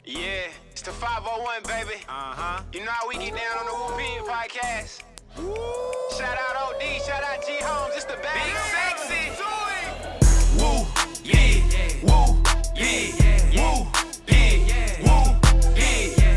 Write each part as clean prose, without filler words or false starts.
Yeah, it's the 501, baby. You know how we get down on the Woo Pig podcast. Shout out OD, shout out G Holmes. It's the bad Big Sexy. Woo, yeah, woo, yeah, woo, yeah, woo, yeah,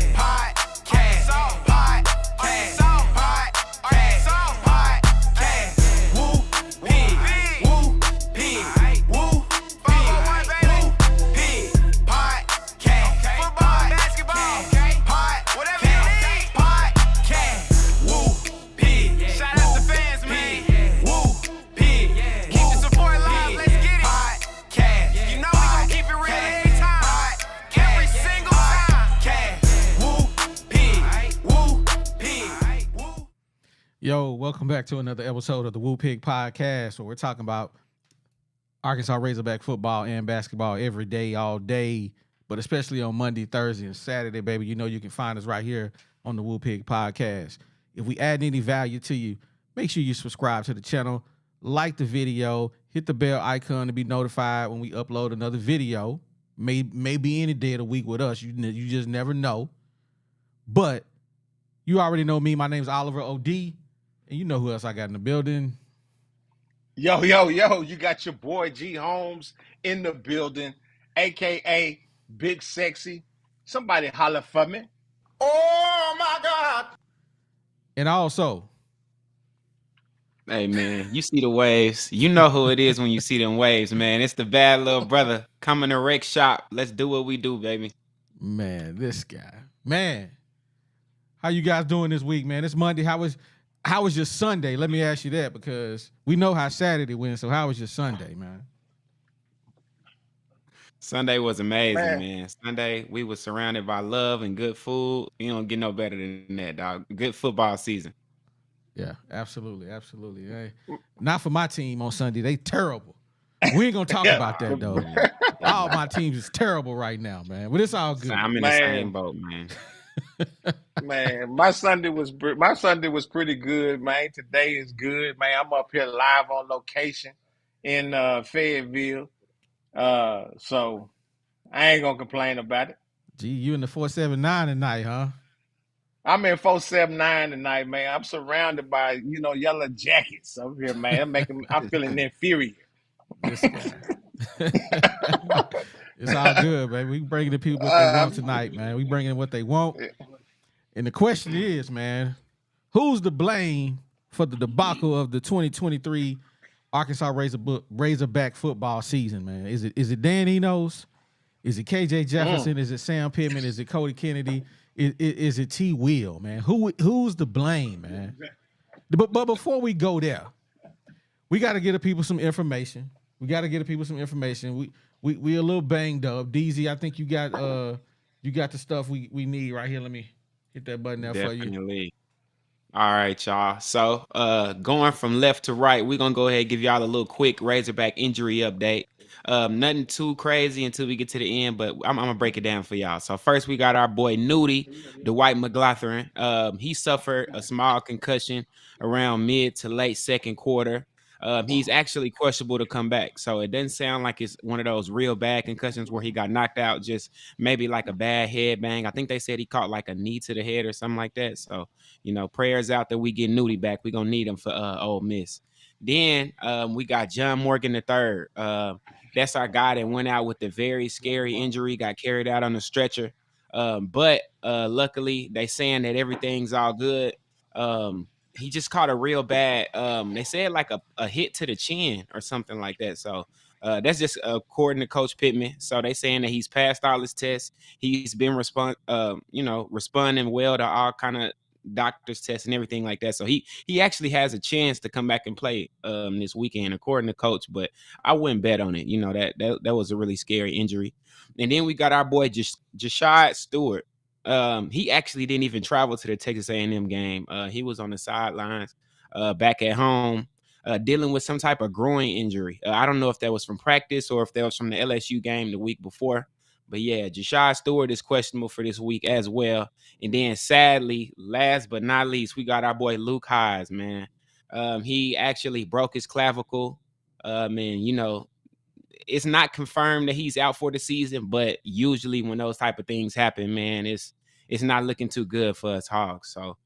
podcast, woo, pig, woo, pig, woo, Yo, welcome back to another episode of the Woo Pig Podcast, where we're talking about Arkansas Razorback football and basketball every day, all day, but especially on Monday, Thursday, and Saturday, baby. You know you can find us right here on the Woo Pig Podcast. If we add any value to you, make sure you subscribe to the channel, like the video, hit the bell icon to be notified when we upload another video. Maybe any day of the week with us. You just never know. But you already know me. My name's Oliver O.D., and you know who else I got in the building. Yo, you got your boy G Holmes in the building, a.k.a. Big Sexy. Somebody holler for me. Oh, my God. And also, hey, man, you see the waves. You know who it is when you see them waves, man. It's the bad little brother coming to wreck shop. Let's do what we do, baby. man, this guy. Man, how you guys doing this week, man? It's Monday. How was your Sunday? Let me ask you that, because we know how Saturday went. So how was your Sunday, man? Sunday was amazing, man. Sunday, we were surrounded by love and good food. You don't get no better than that, dog. Good football season. Yeah, absolutely. Hey, not for my team on Sunday. They terrible. We ain't gonna talk about that though. Man. All my teams is terrible right now, man. But it's all good. I'm in the same boat, man. Man, my Sunday was pretty good, man. Today is good, man. I'm up here live on location in Fayetteville. So I ain't gonna complain about it. Gee, you in the 479 tonight, huh? I'm in 479 tonight, man. I'm surrounded by, yellow jackets over here, man. I'm feeling inferior. This guy. It's all good, man. We bringing the people what they want tonight, man. We bringing what they want. And the question is, man, who's to blame for the debacle of the 2023 Arkansas Razorback football season, man? Is it Dan Enos? Is it KJ Jefferson? Is it Sam Pittman? Is it Cody Kennedy? Is it T. Will, man? Who's to blame, man? But before we go there, we got to get the people some information. We a little banged up. DZ, I think you got the stuff we need right here. Let me hit that button there for you. Definitely. All right, y'all. So going from left to right, we're gonna go ahead and give y'all a little quick Razorback injury update. Nothing too crazy until we get to the end, but I'm gonna break it down for y'all. So first, we got our boy Nudie, Dwight McLaughlin. He suffered a small concussion around mid to late second quarter. He's actually questionable to come back. So it doesn't sound like it's one of those real bad concussions where he got knocked out, just maybe like a bad head bang. I think they said he caught like a knee to the head or something like that. So, prayers out that we get Nudie back. We're going to need him for Ole Miss. Then we got John Morgan III. That's our guy that went out with the very scary injury, got carried out on a stretcher. But luckily, they saying that everything's all good. He just caught a real bad, they said like a hit to the chin or something like that. So that's just according to Coach Pittman. So they saying that he's passed all his tests. He's been responding well to all kind of doctor's tests and everything like that. So he actually has a chance to come back and play this weekend, according to Coach. But I wouldn't bet on it. That was a really scary injury. And then we got our boy Jashad Stewart. He actually didn't even travel to the Texas A&M game. He was on the sidelines back at home dealing with some type of groin injury. I don't know if that was from practice or if that was from the LSU game the week before. But yeah, Jashad Stewart is questionable for this week as well. And then sadly, last but not least, we got our boy Luke Hayes, man. He actually broke his clavicle. And it's not confirmed that he's out for the season, but usually when those type of things happen, man, it's not looking too good for us Hogs. So,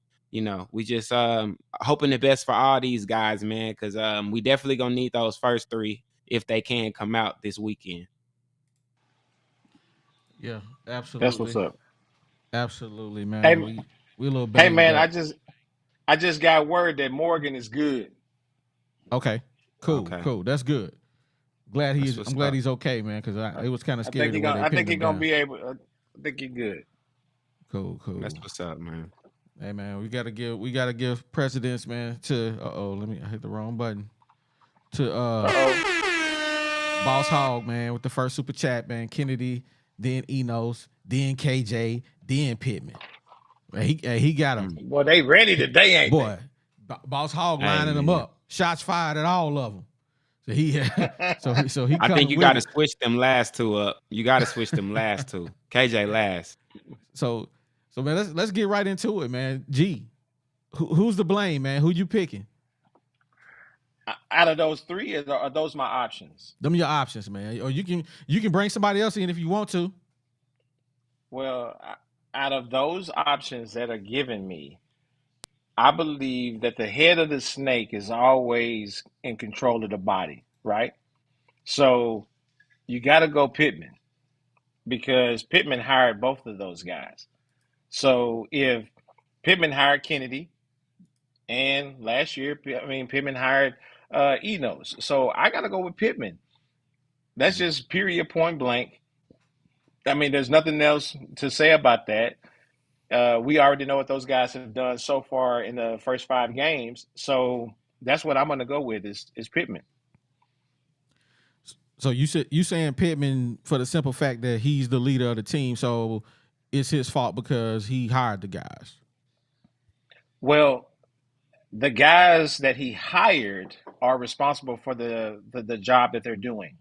we just hoping the best for all these guys, man, because we definitely gonna need those first 3 if they can come out this weekend. Yeah, That's what's absolutely. up. Absolutely, man. Hey, We a little hey, banged man, up. I just got word that Morgan is good. Okay. Cool. Okay. Cool. That's good. That's I'm what's glad up. he's okay, man, because it was kind of I think scary the he way gonna they I pinned think he him gonna down. be able. I think he good. Cool. That's what's up, man. Hey, man, we gotta give precedence, man, to I hit the wrong button. To Boss Hog, man, with the first super chat, man. Kennedy, then Enos, then KJ, then Pittman. Man, he got him. Boy, they ready today, ain't Boy, Boss Hog Hey, lining them man. up. Shots fired at all of them. So he they? so he I think coming you with got to it. switch them last 2 up. You got to switch them last 2. KJ last. So man, let's get right into it, man. G, who's to blame, man? Who you picking? Out of those 3, are those my options? Them your options, man. Or you can bring somebody else in if you want to. Well, out of those options that are given me, I believe that the head of the snake is always in control of the body, right? So you got to go Pittman because Pittman hired both of those guys. So if Pittman hired Kennedy, and last year, Pittman hired Enos. So I got to go with Pittman. That's just period, point blank. I mean, there's nothing else to say about that. We already know what those guys have done so far in the first 5 games. So that's what I'm going to go with is Pittman. So you saying Pittman for the simple fact that he's the leader of the team, so it's his fault because he hired the guys. Well, the guys that he hired are responsible for the job that they're doing,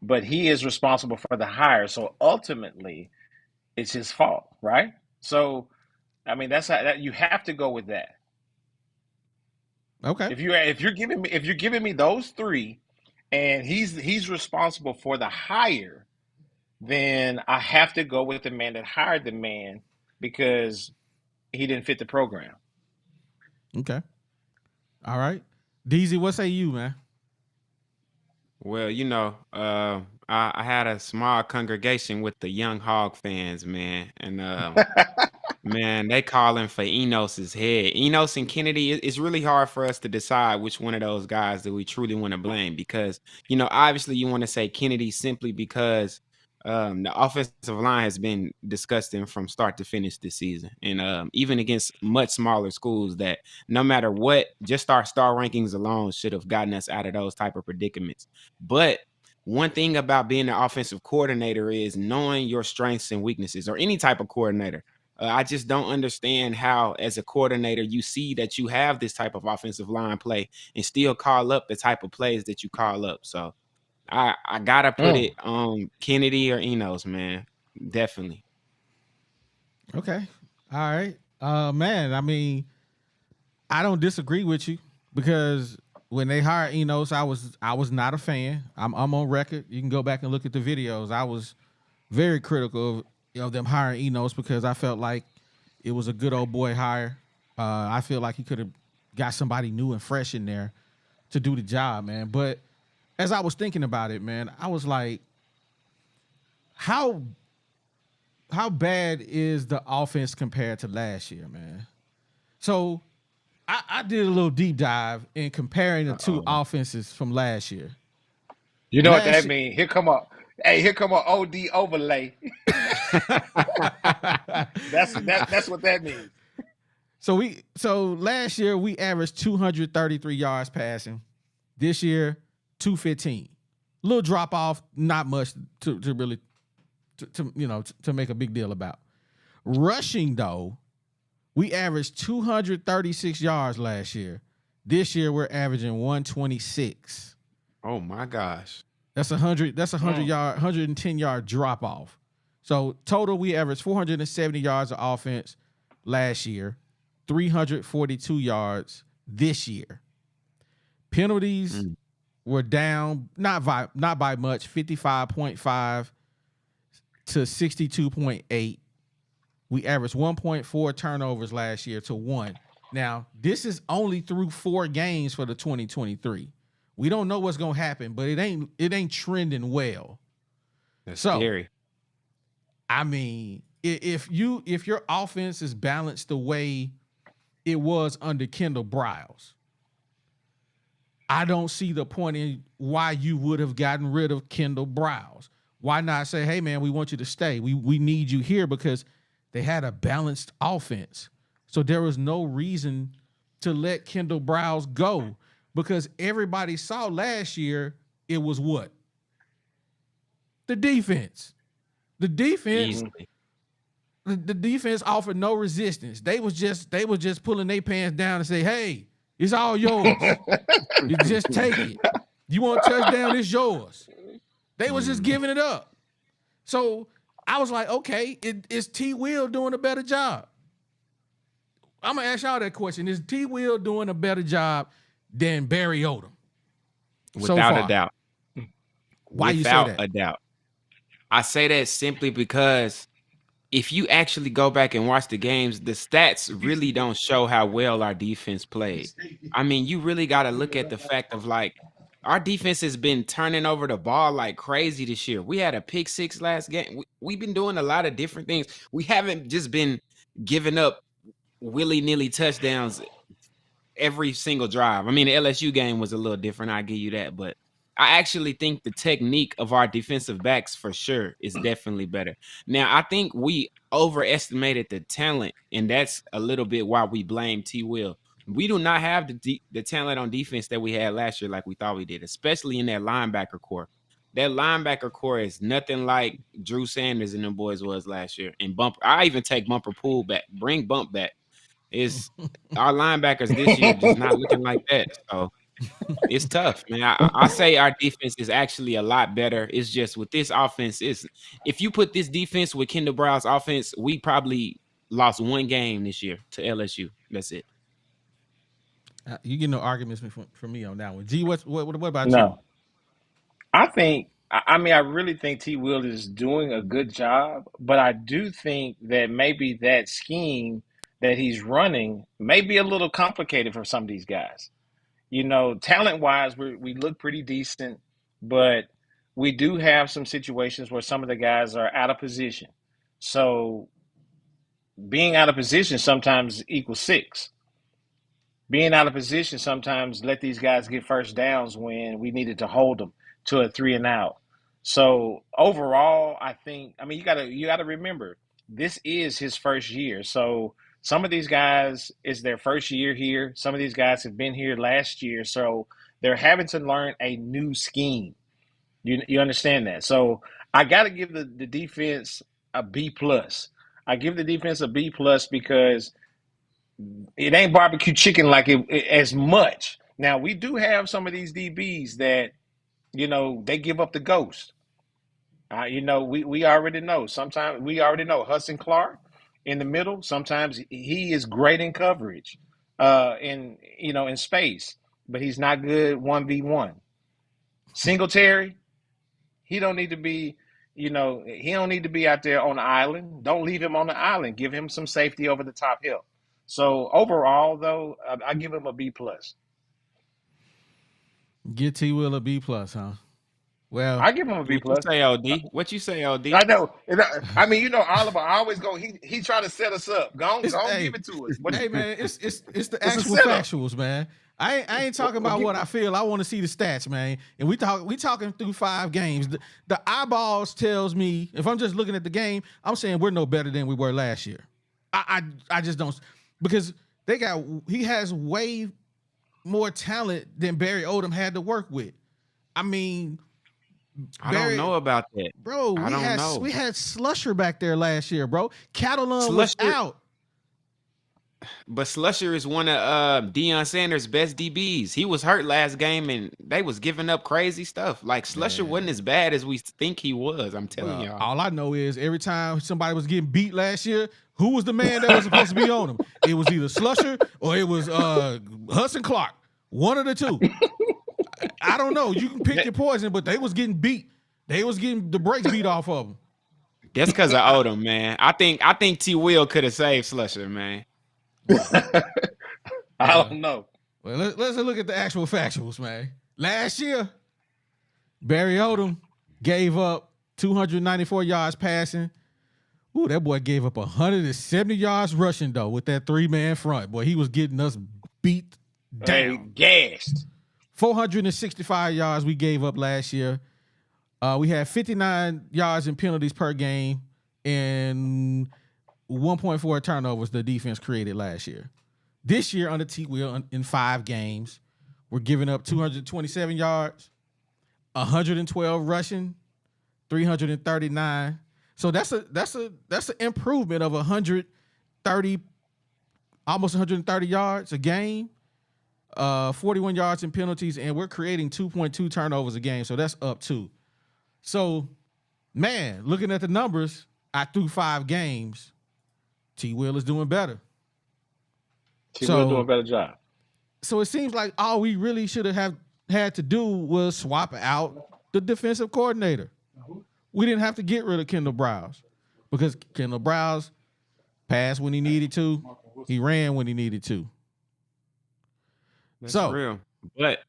but he is responsible for the hire. So ultimately, it's his fault, right? So I mean, that's how that you have to go with that. Okay. If you're giving me those 3, and he's responsible for the hire, then I have to go with the man that hired the man because he didn't fit the program. Okay. All right. DZ, what say you, man? Well, I had a small congregation with the young Hog fans, man, and man, they calling for Enos's head. Enos and Kennedy, it's really hard for us to decide which one of those guys that we truly want to blame because, obviously you want to say Kennedy simply because the offensive line has been disgusting from start to finish this season. And even against much smaller schools that no matter what, just our star rankings alone should have gotten us out of those type of predicaments. But one thing about being an offensive coordinator is knowing your strengths and weaknesses, or any type of coordinator. I just don't understand how, as a coordinator, you see that you have this type of offensive line play and still call up the type of plays that you call up. So I gotta put it on Kennedy or Enos, man. Definitely. Okay. All right. Man, I mean, I don't disagree with you because when they hired Enos, I was not a fan. I'm on record. You can go back and look at the videos. I was very critical of them hiring Enos because I felt like it was a good old boy hire. I feel like he could have got somebody new and fresh in there to do the job, man. But as I was thinking about it, man, I was like, how bad is the offense compared to last year, man? So I did a little deep dive in comparing the 2 offenses from last year. You know what that means? Here come a OD overlay. That's what that means. So last year we averaged 233 yards passing. This year 215. Little drop off, not much to really to make a big deal about. Rushing though, we averaged 236 yards last year. This year we're averaging 126. Oh my gosh. That's 100 yard, 110 yard drop off. So total we averaged 470 yards of offense last year, 342 yards this year. Penalties were down not by much, 55.5 to 62.8. We averaged 1.4 turnovers last year to 1. Now, this is only through 4 games for the 2023. We don't know what's gonna happen, but it ain't trending well. That's so scary. I mean, if your offense is balanced the way it was under Kendall Briles, I don't see the point in why you would have gotten rid of Kendall Briles. Why not say, hey man, we want you to stay. We need you here, because they had a balanced offense. So there was no reason to let Kendall Briles go, because everybody saw last year it was what? The defense. The defense. The defense offered no resistance. They was just pulling their pants down and say, hey, it's all yours. You just take it. You want a touchdown, it's yours. They was just giving it up. So I was like, okay, is T. Will doing a better job? I'm going to ask y'all that question. Is T. Will doing a better job than Barry Odom? Without a doubt. Why you say Without that? a doubt. I say that simply because if you actually go back and watch the games, the stats really don't show how well our defense played. I mean, you really got to look at the fact of, like, our defense has been turning over the ball like crazy this year. We had a pick 6 last game. We've been doing a lot of different things. We haven't just been giving up willy-nilly touchdowns every single drive. I mean, the LSU game was a little different. I give you that, but I actually think the technique of our defensive backs for sure is definitely better. Now, I think we overestimated the talent, and that's a little bit why we blame T. Will. We do not have the talent on defense that we had last year like we thought we did, especially in that linebacker core. That linebacker core is nothing like Drew Sanders and them boys was last year. And I even take Bumper Pool back. Bring Bump back. Our linebackers this year just not looking like that. So it's tough, man. I say our defense is actually a lot better. It's just with this offense, if you put this defense with Kendall Briles' offense, we probably lost 1 game this year to LSU. That's it. You get no arguments from me on that one. G, what about you? No, I mean, I really think T. Will is doing a good job, but I do think that maybe that scheme that he's running may be a little complicated for some of these guys. You know, talent-wise, we look pretty decent, but we do have some situations where some of the guys are out of position. So being out of position sometimes equals 6. Being out of position sometimes let these guys get first downs when we needed to hold them to a 3 and out. So overall, I mean, you gotta remember, this is his first year. So some of these guys, it's their first year here. Some of these guys have been here last year, so they're having to learn a new scheme. You understand that? So I got to give the defense a B+. I give the defense a B+ because it ain't barbecue chicken like it as much. Now, we do have some of these DBs that, you know, they give up the ghost. You know, we already know. Sometimes we already know Hudson Clark in the middle. Sometimes he is great in coverage, in space, but he's not good 1v1. Singletary, he don't need to be, he don't need to be out there on the island. Don't leave him on the island. Give him some safety over the top help. So overall, though, I give him a B+. Get T. Will a B+, huh? Well, I give him a B+. What you say, OD? What you say, OD? I know. I mean, Oliver always go. He try to set us up. Go give it to us. Hey man, it's the a actual setup. factuals, man. I ain't talking about what I feel. I want to see the stats, man. And we talking through 5 games. The eyeballs tells me, if I'm just looking at the game, I'm saying we're no better than we were last year. I just don't, because he has way more talent than Barry Odom had to work with. I mean, I don't know about that, bro. We had Slusher back there last year, bro. Catalan was out. But Slusher is one of Deion Sanders' best DBs. He was hurt last game, and they was giving up crazy stuff. Like, Slusher wasn't as bad as we think he was. I'm telling y'all. All I know is every time somebody was getting beat last year, who was the man that was supposed to be on him? It was either Slusher or it was Hudson Clark. One of the two. I don't know. You can pick your poison, but they was getting beat. They was getting the brakes beat off of them. That's because of Odom, man. I think T. Will could have saved Slusher, man. I don't know. Well, let's look at the actual factuals, man. Last year, Barry Odom gave up 294 yards passing. Ooh, that boy gave up 170 yards rushing, though, with that 3-man front. Boy, he was getting us beat down. Gassed. 465 yards we gave up last year. We had 59 yards in penalties per game and 1.4 turnovers the defense created last year. This year under T. Will in 5 games, we're giving up 227 yards, 112 rushing, 339. So that's an improvement of 130, almost 130 yards a game, 41 yards in penalties, and we're creating 2.2 turnovers a game. So that's up too. So, man, looking at the numbers, through 5 games, T. Will is doing better. T. Will doing a better job. So it seems like all we really should have had to do was swap out the defensive coordinator. We didn't have to get rid of Kendall Browse because Kendall Browse passed when he needed to. He ran when he needed to. That's real. But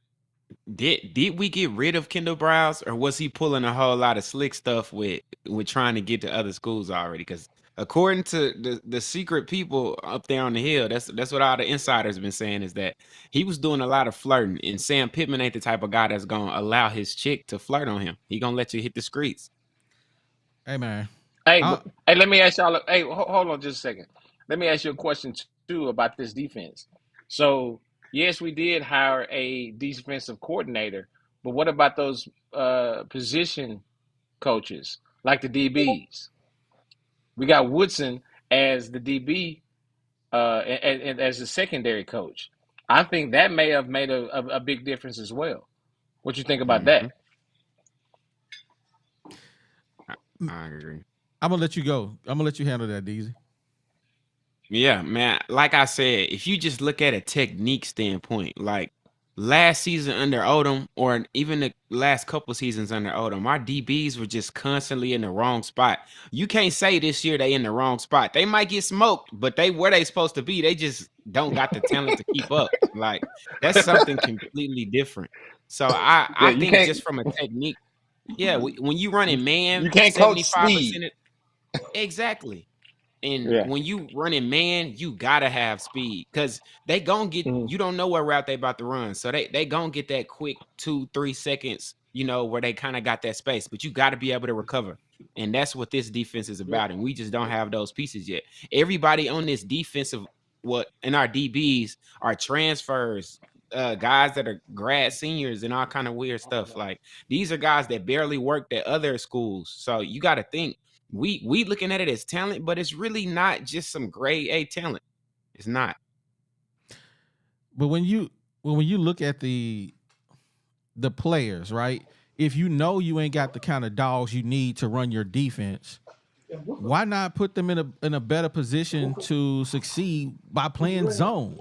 did we get rid of Kendall Browse, or was he pulling a whole lot of slick stuff with trying to get to other schools already? Because according to the secret people up there on the hill, that's what all the insiders have been saying, is that he was doing a lot of flirting, and Sam Pittman ain't the type of guy that's gonna allow his chick to flirt on him. He gonna let you hit the streets. Hey, man. Hey, let me ask y'all. Hey, hold on just a second. Let me ask you a question too about this defense. So, yes, we did hire a defensive coordinator, but what about those position coaches like the DBs? We got Woodson as the DB and as the secondary coach. I think that may have made a big difference as well. What you think about that? I agree. I'm going to let you go. I'm going to let you handle that, Deezy. Yeah, man. Like I said, if you just look at a technique standpoint, like last season under Odom, or even the last couple seasons under Odom, our DBs were just constantly in the wrong spot. You can't say this year they in the wrong spot. They might get smoked, but where they supposed to be. They just don't got the talent to keep up. Like, that's something completely different. So I think just from a technique, when you running man, you can't coach 75%. speed. Exactly. And when you running man, you gotta have speed, because they gonna get you don't know what route they about to run. So they gonna get that quick 2-3 seconds, where they kind of got that space, but you got to be able to recover. And that's what this defense is about. And we just don't have those pieces yet. Everybody on this defensive, in our DBs are transfers, guys that are grad seniors and all kind of weird stuff. Like, these are guys that barely worked at other schools. So you got to think, we looking at it as talent, but it's really not just some grade A talent. It's not. But when you look at the players, right? If you know you ain't got the kind of dogs you need to run your defense, why not put them in a better position to succeed by playing zone?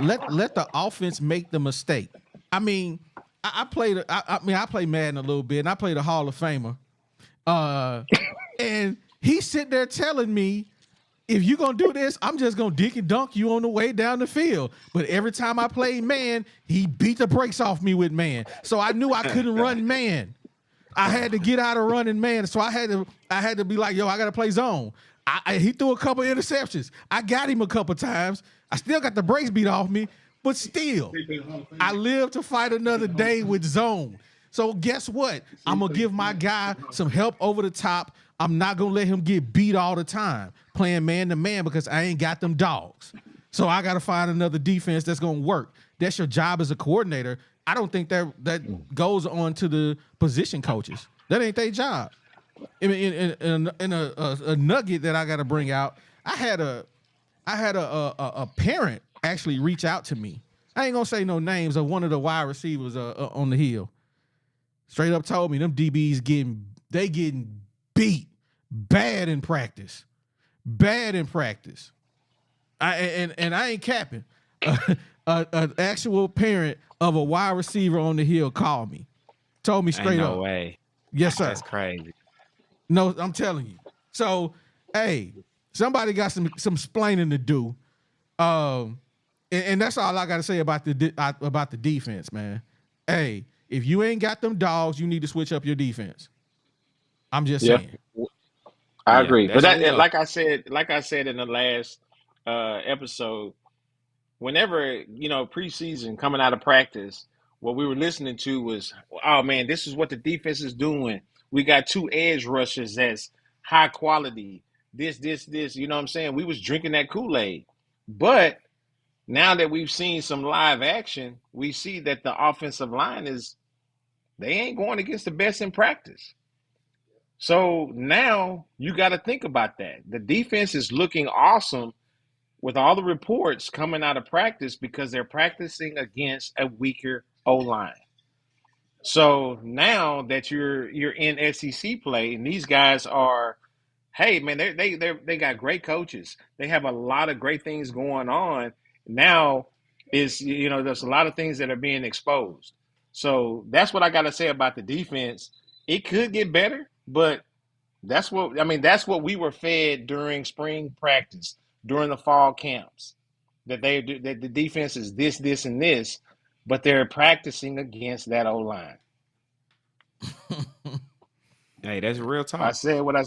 Let the offense make the mistake. I mean, I play Madden a little bit, and I play the Hall of Famer. And he's sitting there telling me, if you're going to do this, I'm just going to dick and dunk you on the way down the field. But every time I played man, he beat the brakes off me with man. So I knew I couldn't run man. I had to get out of running man. So I had to be like, yo, I got to play zone. He threw a couple interceptions. I got him a couple times. I still got the brakes beat off me, but still, I live to fight another day with zone. So guess what? I'm going to give my guy some help over the top. I'm not going to let him get beat all the time playing man-to-man, because I ain't got them dogs. So I got to find another defense that's going to work. That's your job as a coordinator. I don't think that goes on to the position coaches. That ain't their job. In a nugget that I got to bring out, I had a parent actually reach out to me. I ain't going to say no names of one of the wide receivers on the hill. Straight up told me them DBs getting beat bad in practice. Bad in practice. I ain't capping. an actual parent of a wide receiver on the hill called me, told me straight Ain't up. no way. Yes, sir. That's crazy. No, I'm telling you. So, hey, somebody got some splaining to do. And that's all I got to say about the defense, man. Hey, if you ain't got them dogs, you need to switch up your defense. I'm just Yeah, saying. I Yeah, agree. But that's that, real. like I said in the last episode, whenever preseason coming out of practice, what we were listening to was, oh man, this is what the defense is doing. We got two edge rushers that's high quality. This. You know what I'm saying? We was drinking that Kool-Aid, but now that we've seen some live action, we see that the offensive line they ain't going against the best in practice. So now you got to think about that. The defense is looking awesome with all the reports coming out of practice because they're practicing against a weaker O line. So now that you're in SEC play, and these guys are, hey man, they got great coaches. They have a lot of great things going on. Now there's a lot of things that are being exposed. So that's what I got to say about the defense. It could get better, but that's what we were fed during spring practice, during the fall camps. That the defense is this, and this, but they're practicing against that O line. Hey, that's real I talk. said what I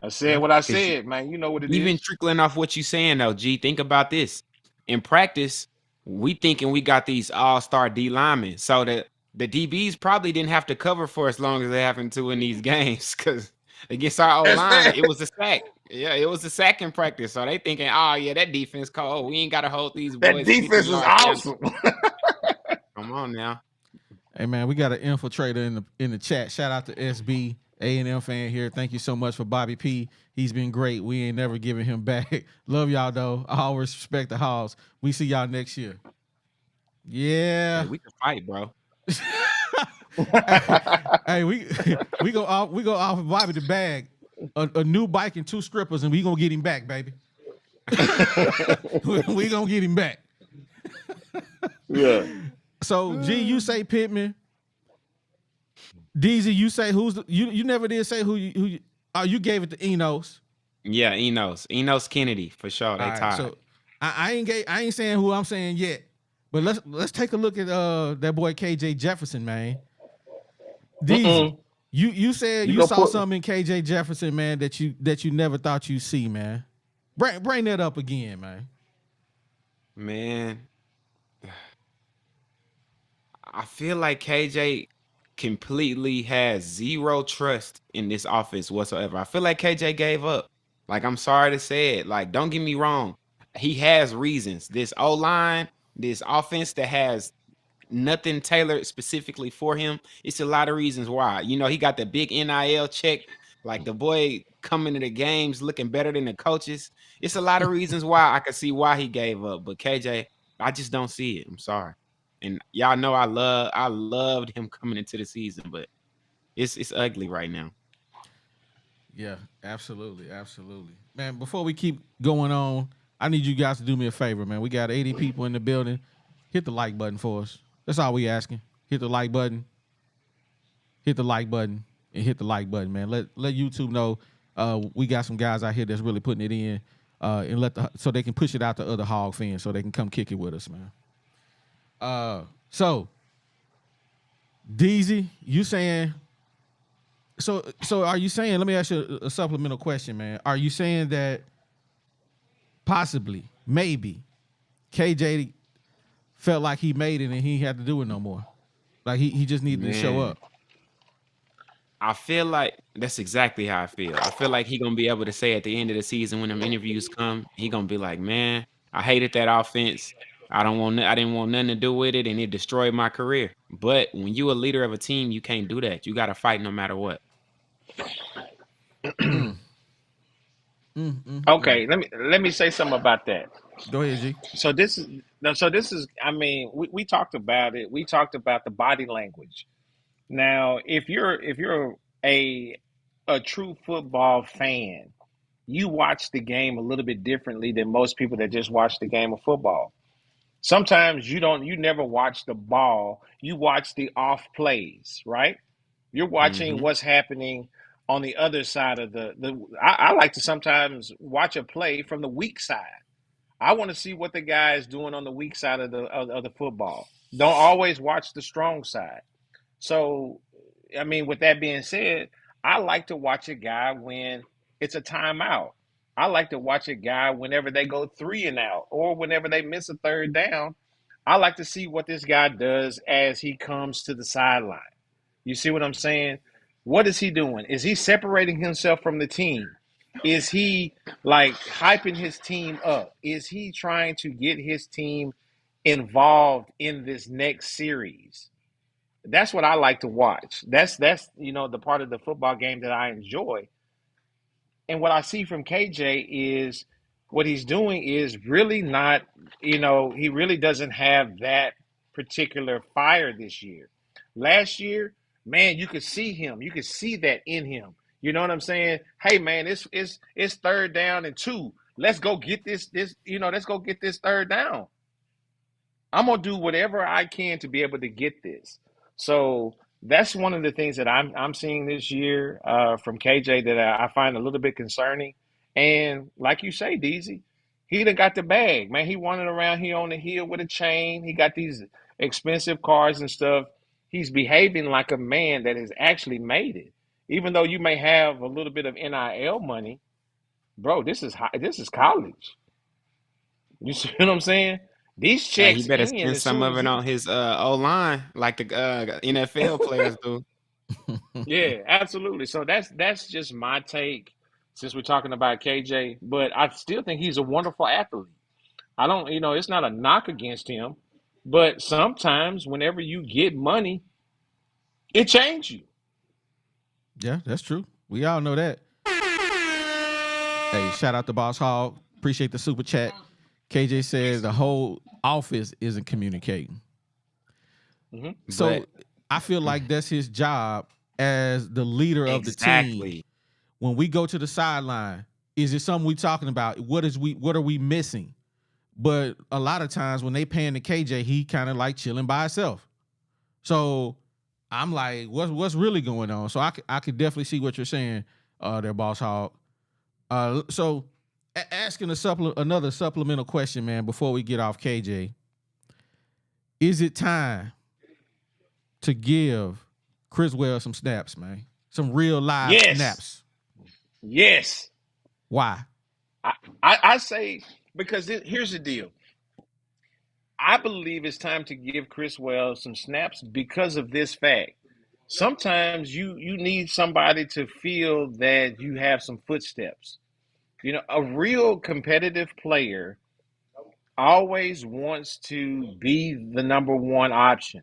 said Yeah. what I 'Cause said, man. You know what it even is. trickling off what you saying though, G, think about this. In practice, we thinking we got these all-star D linemen. So the DBs probably didn't have to cover for as long as they having to in these games because against our O-line, it was a sack. Yeah, it was a sack in practice. So they thinking, oh yeah, that defense cold. We ain't gotta hold these That boys 50 defense is yards down. awesome. Come on now. Hey man, we got an infiltrator in the chat. Shout out to SB A&M fan here. Thank you so much for Bobby P. He's been great. We ain't never giving him back. Love y'all though. I always respect the Hogs. We see y'all next year. Yeah. Hey, we can fight, bro. Hey, we go off Bobby the bag. A new bike and 2 strippers, and we gonna get him back, baby. we gonna get him back. Yeah. So G, you say Pittman. DZ, you say you never did say who you gave it to Enos. Yeah, Enos Kennedy for sure. They All right, tied. so I ain't saying who I'm saying yet, but let's take a look at that boy KJ Jefferson, man. DZ, you said you saw something in KJ Jefferson, man, that you never thought you'd see, man. Bring that up again, man. Man, I feel like KJ completely has zero trust in this offense whatsoever. I feel like KJ gave up. Like, I'm sorry to say it. Like, don't get me wrong. He has reasons. This O-line, this offense that has nothing tailored specifically for him. It's a lot of reasons why. You know, he got the big NIL check. Like, the boy coming to the games looking better than the coaches. It's a lot of reasons why I could see why he gave up. But KJ, I just don't see it. I'm sorry. And y'all know I loved him coming into the season, but it's ugly right now. Yeah, absolutely. Man, before we keep going on, I need you guys to do me a favor, man. We got 80 people in the building. Hit the like button for us. That's all we asking. Hit the like button. Hit the like button and hit the like button, man. Let YouTube know we got some guys out here that's really putting it in, and so they can push it out to other Hog fans so they can come kick it with us, man. So DZ, you saying? So are you saying? Let me ask you a supplemental question, man. Are you saying that possibly, maybe, KJ felt like he made it and he had to do it no more? Like he just needed to show up. I feel like that's exactly how I feel. I feel like he gonna be able to say at the end of the season when them interviews come, he gonna be like, "Man, I hated that offense. I didn't want nothing to do with it, and it destroyed my career." But when you a leader of a team, you can't do that. You got to fight no matter what. Okay, let me say something about that. Go ahead, G. So this is I mean, we talked about it. We talked about the body language. Now, if you're a true football fan, you watch the game a little bit differently than most people that just watch the game of football. Sometimes you never watch the ball. You watch the off plays, right? You're watching Mm-hmm. what's happening on the other side of I like to sometimes watch a play from the weak side. I want to see what the guy is doing on the weak side of the football. Don't always watch the strong side. So, I mean, with that being said, I like to watch a guy when it's a timeout. I like to watch a guy whenever they go 3 and out or whenever they miss a third down. I like to see what this guy does as he comes to the sideline. You see what I'm saying? What is he doing? Is he separating himself from the team? Is he like hyping his team up? Is he trying to get his team involved in this next series? That's what I like to watch. That's the part of the football game that I enjoy. And what I see from KJ is what he's doing is really not, he really doesn't have that particular fire this year. Last year, man, you could see him. You could see that in him. You know what I'm saying? Hey, man, it's third down and 2. Let's go get let's go get this third down. I'm gonna do whatever I can to be able to get this. So that's one of the things that I'm seeing this year from KJ that I find a little bit concerning. And like you say, DZ, he done got the bag, man. He wanted around here on the hill with a chain. He got these expensive cars and stuff. He's behaving like a man that has actually made it. Even though you may have a little bit of NIL money, bro, this is high, this is college. You see what I'm saying? These Hey, he checks better in spend as some soon of as it he. on his O line, like the NFL players do. Yeah, absolutely. So that's just my take since we're talking about KJ, but I still think he's a wonderful athlete. I don't, it's not a knock against him, but sometimes whenever you get money, it changes you. Yeah, that's true. We all know that. Hey, shout out to Boss Hog. Appreciate the super chat. KJ says the whole office isn't communicating. Hmm. So But I feel like that's his job as the leader of the team. exactly. When we go to the sideline, is it something we talking about? What are we missing? But a lot of times when they pan to KJ, he kind of like chilling by himself. So I'm like, what's really going on? So I could definitely see what you're saying, there, Boss Hog. So asking another supplemental question, man, before we get off KJ, is it time to give Criswell some snaps, man? Some real live Yes, snaps. yes. Why? I say because here's the deal. I believe it's time to give Chris Wells some snaps because of this fact. Sometimes you need somebody to feel that you have some footsteps. A real competitive player always wants to be the number one option,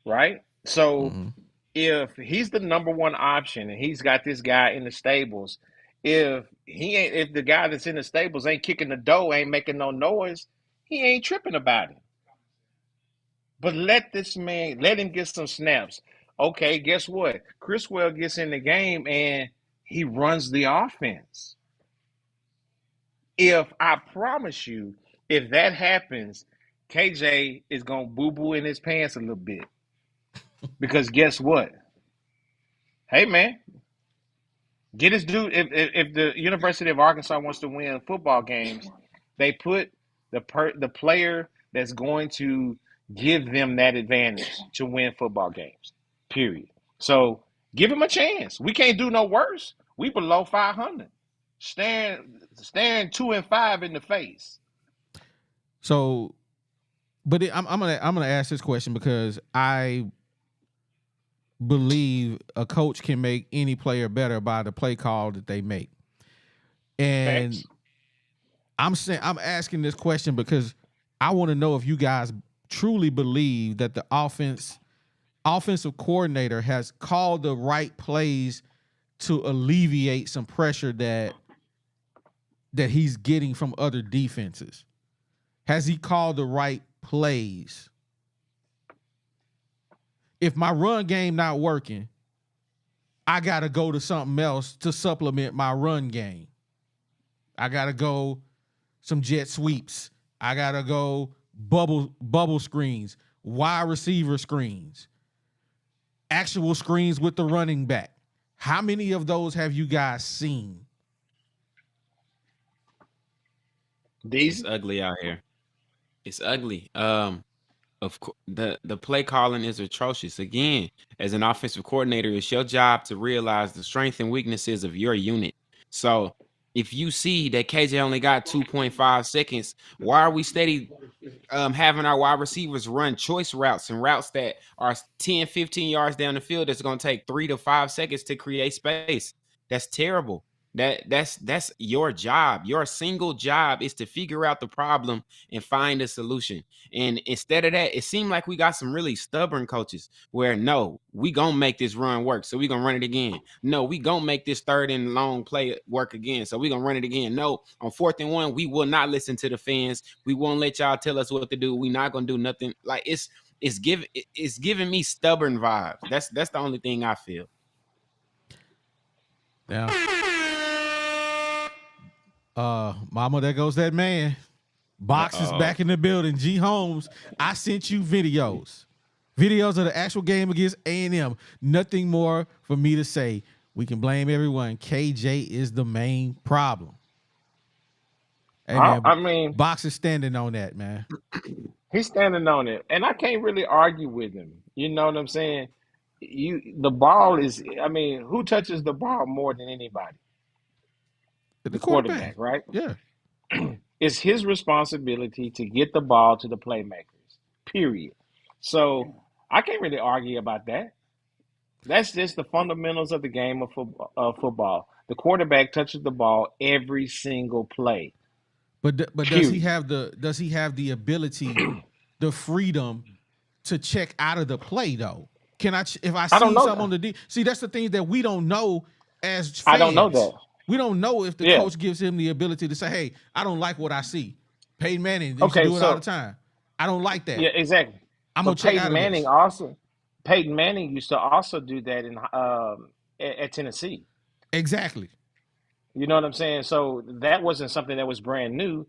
right? So Mm-hmm. if he's the number one option and he's got this guy in the stables, if the guy that's in the stables ain't kicking the door, ain't making no noise, he ain't tripping about it. But let him get some snaps. Okay, guess what? Criswell gets in the game and he runs the offense. If I promise you, if that happens, KJ is gonna boo boo in his pants a little bit. Because guess what? Hey man, get this dude. If the University of Arkansas wants to win football games, they put the player that's going to give them that advantage to win football games. Period. So give him a chance. We can't do no worse. We below 500. Staring 2-5 in the face. So, but I'm gonna ask this question because I believe a coach can make any player better by the play call that they make. And Facts. I'm asking this question because I want to know if you guys truly believe that the offensive coordinator has called the right plays to alleviate some pressure that he's getting from other defenses. Has he called the right plays? If my run game not working, I got to go to something else to supplement my run game. I got to go some jet sweeps. I got to go bubble screens, wide receiver screens, actual screens with the running back. How many of those have you guys seen? It's ugly out here. It's ugly. Of course, the play calling is atrocious. Again, as an offensive coordinator, it's your job to realize the strengths and weaknesses of your unit. So if you see that KJ only got 2.5 seconds, why are we steady having our wide receivers run choice routes and routes that are 10, 15 yards down the field that's going to take 3 to 5 seconds to create space? That's terrible. That's your job. Your single job is to figure out the problem and find a solution. And instead of that, it seemed like we got some really stubborn coaches where no, we gonna make this run work, so we gonna run it again. No, we gonna make this third and long play work again, so we gonna run it again. No, on 4th and 1, we will not listen to the fans. We won't let y'all tell us what to do. We not gonna do nothing. Like it's giving me stubborn vibes. That's the only thing I feel. Now, mama, there goes that man. Box is back in the building. G Holmes, I sent you videos of the actual game against A&M. Nothing more for me to say. We can blame everyone. KJ is the main problem. Hey, man, I mean, Box is standing on that, man. he's standing on it, and I can't really argue with him. You know what I'm saying? The ball is. I mean, who touches the ball more than anybody? The Quarterback, right? Yeah. It's his responsibility to get the ball to the playmakers. Period. So I can't really argue about that. That's just the fundamentals of the game of football. The quarterback touches the ball every single play. But does he Period. have the ability, the freedom to check out of the play though? Can I if I I don't see know something on that. the see, that's the thing that we don't know as I don't know that. fans. We don't know if the Yeah. coach gives him the ability to say, "Hey, I don't like what I see." Peyton Manning used to Okay. do it all the So time. I don't like that. yeah, exactly. I'm gonna But check out of this. Peyton Manning used to also do that in at Tennessee. Exactly. You know what I'm saying? So that wasn't something that was brand new.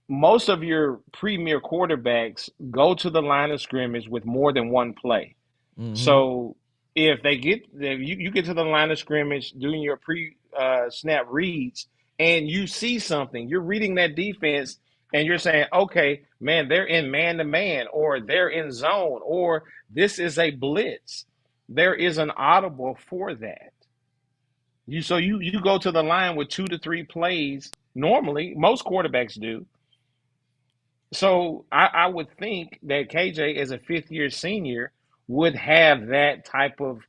Most of your premier quarterbacks go to the line of scrimmage with more than one play. Mm-hmm. So if you get to the line of scrimmage doing your pre snap reads and you see something, you're reading that defense and you're saying, okay, man, they're in man to man, or they're in zone, or this is a blitz. There is an audible for that. You go to the line with 2 to 3 plays. Normally, most quarterbacks do. So I would think that KJ, as a 5th year senior, would have that type of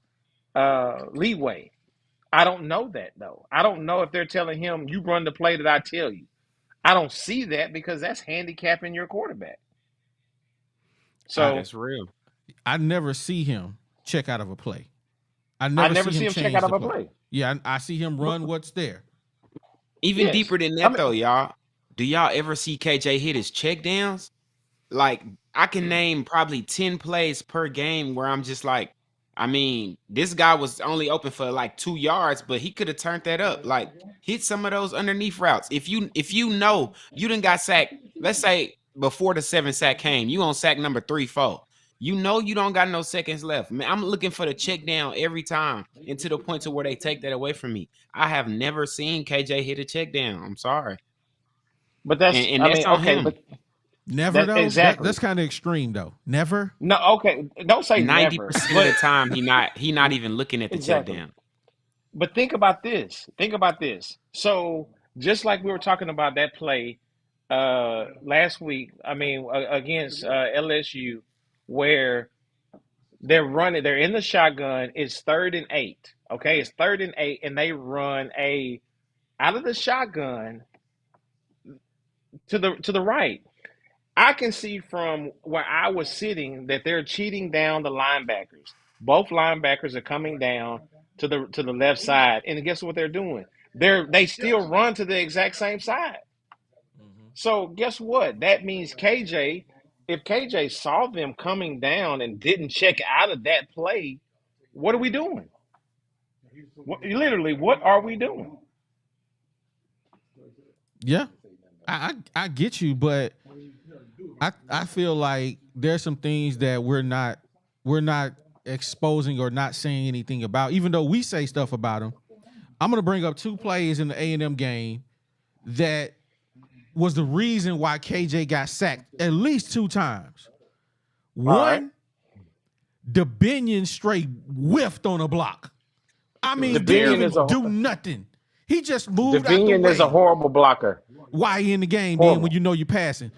leeway. I don't know that though. I don't know if they're telling him you run the play that I tell you. I don't see that because that's handicapping your quarterback. So That's real. I never see him check out of a play. I I never never see see him him check change out the of a play. play. Yeah, I see him run what's there. Even Yes, deeper than I that, though, mean, y'all. Do y'all ever see KJ hit his check downs? Like, I can name probably 10 plays per game where I'm just like, I mean, this guy was only open for like 2 yards, but he could have turned that up. Like, hit some of those underneath routes. If you know you done got sacked, let's say before the 7 sack came, you on sack number 3, 4. You know you don't got no seconds left. Man, I'm looking for the check down every time, and to the point to where they take that away from me. I have never seen KJ hit a check down. I'm sorry. but And I that's mean, on okay, him. but Never that though. exactly. That's kind of extreme though. Never. No, okay, don't say never, 90% of the but time he not even looking at the check exactly. down. But think about this. Think about this. So just like we were talking about that play last week, I mean, against LSU, where they're in the shotgun. It's 3rd and 8. Okay, it's 3rd and 8, and they run a out of the shotgun to the right. I can see from where I was sitting that they're cheating down the linebackers. Both linebackers are coming down to the left side, and guess what they're doing? They still run to the exact same side. So guess what? That means KJ. If KJ saw them coming down and didn't check out of that play, what are we doing? Literally, what are we doing? Yeah, I get you, but I feel like there's some things that we're not exposing or not saying anything about, even though we say stuff about them. I'm gonna bring up 2 plays in the A&M game that was the reason why KJ got sacked at least 2 times. All right. One, the Binion straight whiffed on a block. I mean, The didn't Binion even is a do nothing. He just the moved out the Binion is a way. horrible blocker. Why in the game then Horrible. when you know you're passing?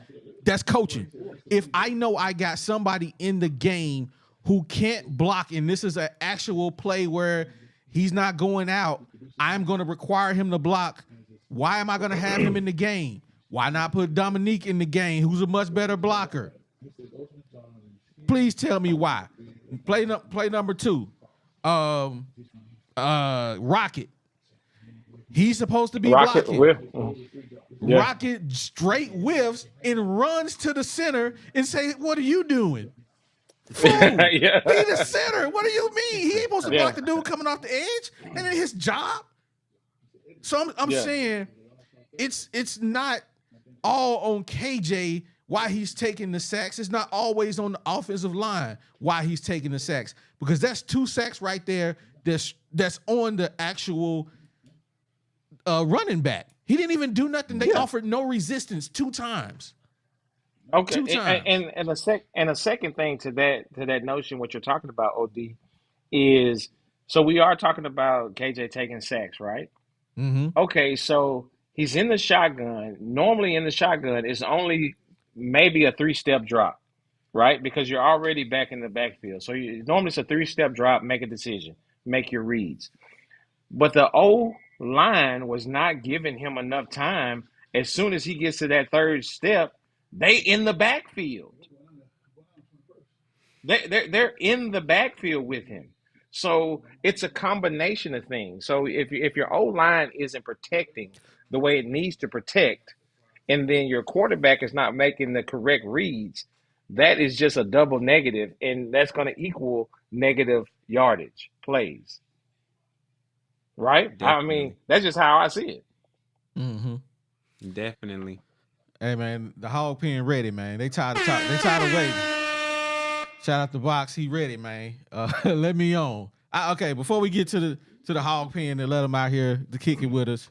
That's coaching. If I know I got somebody in the game who can't block, and this is an actual play where he's not going out, I'm going to require him to block. Why am I going to have him in the game? Why not put Dominique in the game, who's a much better blocker? Please tell me why. Play number 2. Rocket. He's supposed to be Rocket blocking. with yeah. Rocket straight whiffs and runs to the center and say, "What are you doing? Fool, Yeah. he the center. What do you mean? He ain't supposed to Yeah. block the dude coming off the edge, and then his job." So I'm Yeah. saying it's not all on KJ why he's taking the sacks. It's not always on the offensive line why he's taking the sacks, because that's 2 sacks right there that's on the actual running back. He didn't even do nothing. They offered no resistance 2 times. Okay, 2 times. and a second thing to that notion, what you're talking about, OD, is so we are talking about KJ taking sacks, right? Mm-hmm. Okay, so he's in the shotgun. Normally in the shotgun, it's only maybe a 3-step drop, right? Because you're already back in the backfield. So normally it's a 3-step drop, make a decision, make your reads. But the O line was not giving him enough time. As soon as he gets to that 3rd step, they in the backfield. They're in the backfield with him. So it's a combination of things. So if your O line isn't protecting the way it needs to protect, and then your quarterback is not making the correct reads, that is just a double negative, and that's going to equal negative yardage plays. Right? I mean, Definitely. that's just how I see it. Mm-hmm. Definitely. Hey man, the hog pen ready, man. They tired of waiting. Shout out to Box, he ready, man. Let me on. Okay, before we get to the hog pen and let him out here to kick it with us.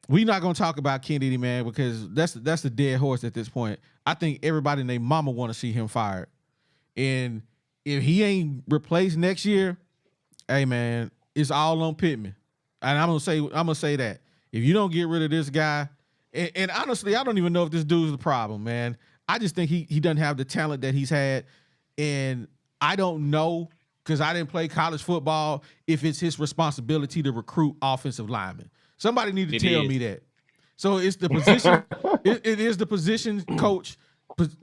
We not gonna talk about Kennedy, man, because that's the dead horse at this point. I think everybody and their mama want to see him fired, and if he ain't replaced next year, hey man, it's all on Pittman. And I'm gonna say that if you don't get rid of this guy, and honestly, I don't even know if this dude's the problem, man. I just think he doesn't have the talent that he's had, and I don't know, because I didn't play college football, if it's his responsibility to recruit offensive linemen. Somebody need to tell me that. So it's the position. it is the position coach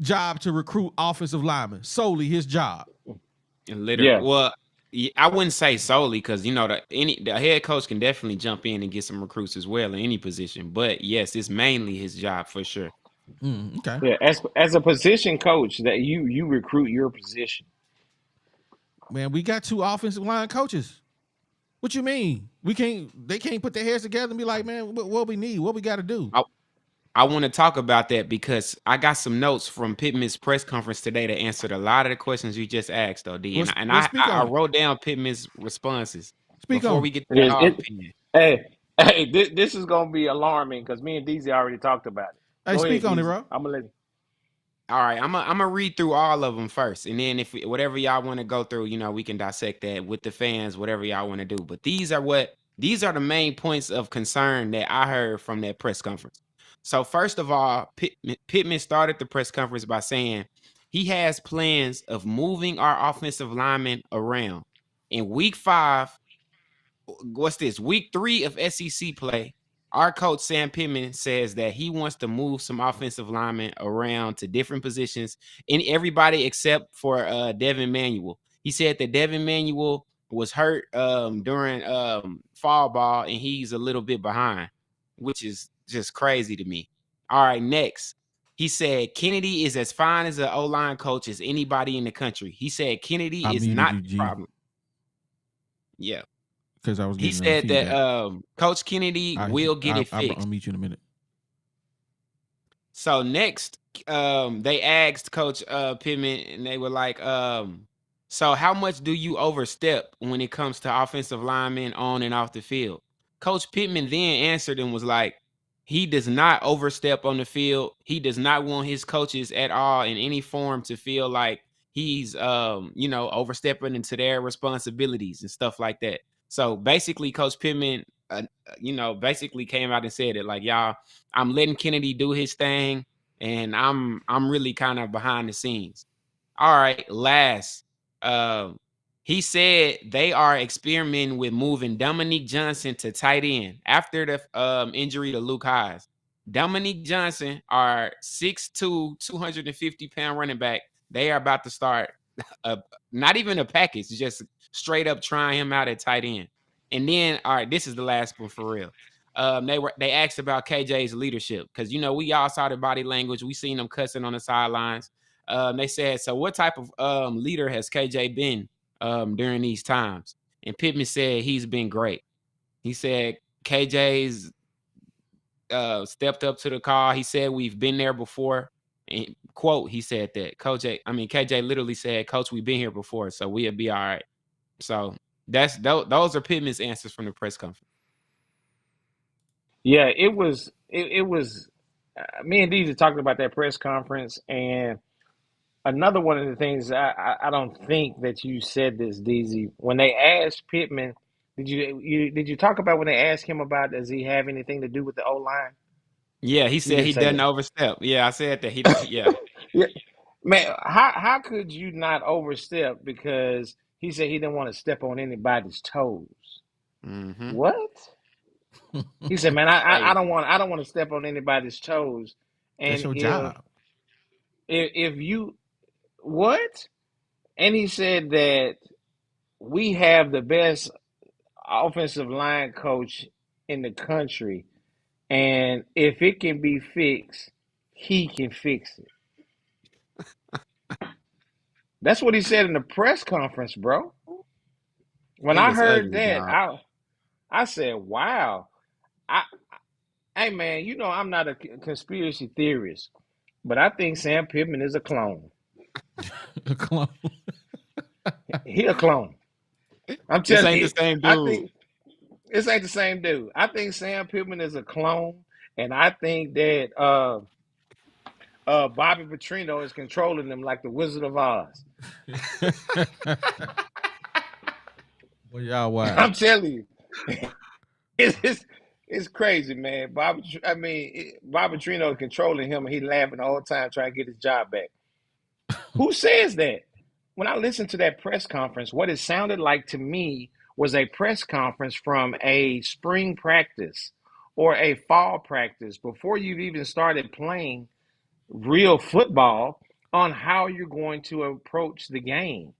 job to recruit offensive linemen. Solely his job. Literally. Yeah. Well, I wouldn't say solely, because the head coach can definitely jump in and get some recruits as well in any position. But yes, it's mainly his job for sure. Okay. Yeah, as a position coach, that you recruit your position. Man, we got 2 offensive line coaches. What you mean? They can't put their heads together and be like, man, what we need, what we got to do. I want to talk about that because I got some notes from Pittman's press conference today that answered a lot of the questions you just asked, OD. I wrote down Pittman's responses before we get to the opinion. Hey, this is gonna be alarming because me and DZ already talked about it. Hey, Go speak ahead, on DZ. it, bro. I'm gonna let you. All right, I'm gonna read through all of them first, and then if whatever y'all want to go through, we can dissect that with the fans, whatever y'all want to do. But these are the main points of concern that I heard from that press conference. So first of all, Pittman started the press conference by saying he has plans of moving our offensive linemen around. In week 5, week 3 of SEC play, our coach Sam Pittman says that he wants to move some offensive linemen around to different positions, and everybody except for Devin Manuel. He said that Devin Manuel was hurt during fall ball, and he's a little bit behind, which is just crazy to me. All right, next. He said Kennedy is as fine as an O-line coach as anybody in the country. He said Kennedy is not the problem. Yeah. Because I was getting he said that Coach Kennedy will get it fixed. I'll meet you in a minute. So next, they asked Coach Pittman, and they were like, so how much do you overstep when it comes to offensive linemen on and off the field? Coach Pittman then answered and was like, he does not overstep on the field. He does not want his coaches at all in any form to feel like he's overstepping into their responsibilities and stuff like that. So basically, Coach Pittman, basically came out and said it like, y'all, I'm letting Kennedy do his thing, and I'm really kind of behind the scenes. All right, last. He said they are experimenting with moving Dominique Johnson to tight end after the injury to Luke Hayes. Dominique Johnson, our 6'2", 250-pound running back, they are about to start not even a package, just straight up trying him out at tight end. And then, all right, this is the last one for real. They asked about KJ's leadership because we all saw the body language. We seen him cussing on the sidelines. They said, so what type of leader has KJ been during these times? And Pittman said he's been great. He said KJ's stepped up to the call. He said we've been there before. And, quote, he said that. KJ literally said, Coach, we've been here before, so we'll be all right. So those are Pittman's answers from the press conference. Yeah, it was. Me and Deezy talking about that press conference, and another one of the things I don't think that you said this, Deezy. When they asked Pittman, did you talk about when they asked him about does he have anything to do with the O line? Yeah, he You said didn't he say doesn't that. overstep. Yeah, I said that he don't. Yeah. Yeah, man. How could you not overstep because he said he didn't want to step on anybody's toes? Mm-hmm. What? He said, "Man, I Crazy. don't want to step on anybody's toes." That's And your if job. if you what? And he said that we have the best offensive line coach in the country, and if it can be fixed, he can fix it. That's what he said in the press conference, bro. When It I was heard ugly, that, dog. I said, "Wow." I Hey man, I'm not a conspiracy theorist, but I think Sam Pittman is a clone. A clone. He a clone. I'm This telling ain't the you. same I dude. think this ain't the same dude. I think Sam Pittman is a clone, and I think that Bobby Petrino is controlling them like the Wizard of Oz. Well, y'all wild. I'm telling you, it's crazy, man. Bobby Petrino is controlling him, and he laughing the whole time trying to get his job back. Who says that? When I listened to that press conference, what it sounded like to me was a press conference from a spring practice or a fall practice before you've even started playing real football on how you're going to approach the game.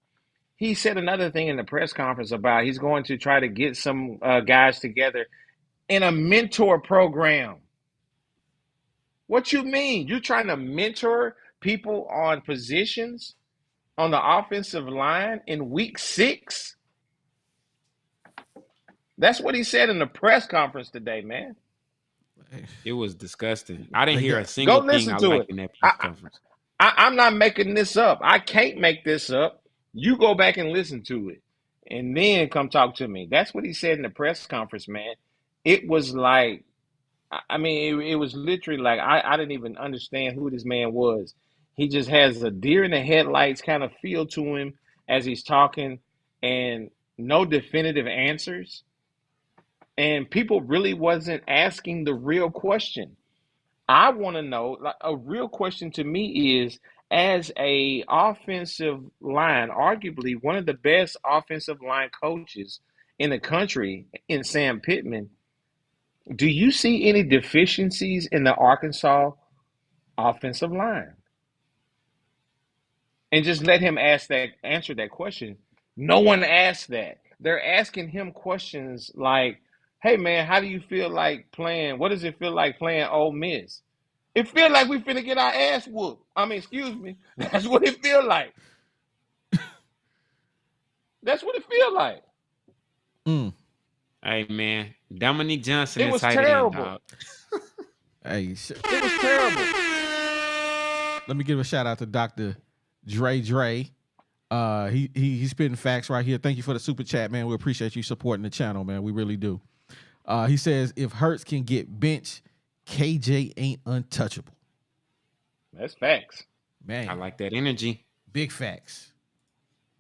He said another thing in the press conference about he's going to try to get some guys together in a mentor program. What you mean? You're trying to mentor people on positions on the offensive line in week 6? That's what he said in the press conference today, man. It was disgusting. I didn't They hear got a Go single thing listen I to liked it. in that press I, conference. I'm not making this up. I can't make this up. You go back and listen to it and then come talk to me. That's what he said in the press conference, man. It was like, it was literally like I didn't even understand who this man was. He just has a deer in the headlights kind of feel to him as he's talking and no definitive answers. And people really wasn't asking the real question. I want to know, like a real question to me is, as a offensive line, arguably one of the best offensive line coaches in the country in Sam Pittman, do you see any deficiencies in the Arkansas offensive line? And just let him answer that question. No one asked that. They're asking him questions like, "Hey man, how do you feel like playing? What does it feel like playing Ole Miss?" It feel like we finna get our ass whooped. Excuse me. That's what it feel like. That's what it feel like. mm. Hey man, Dominique Johnson It is was tight end, terrible. dog. Hey, It was terrible. Let me give a shout out to Dr. Dre. He's spitting facts right here. Thank you for the super chat, man. We appreciate you supporting the channel, man. We really do. He says if Hurts can get benched, KJ ain't untouchable. That's facts. Man, I like that energy. big facts.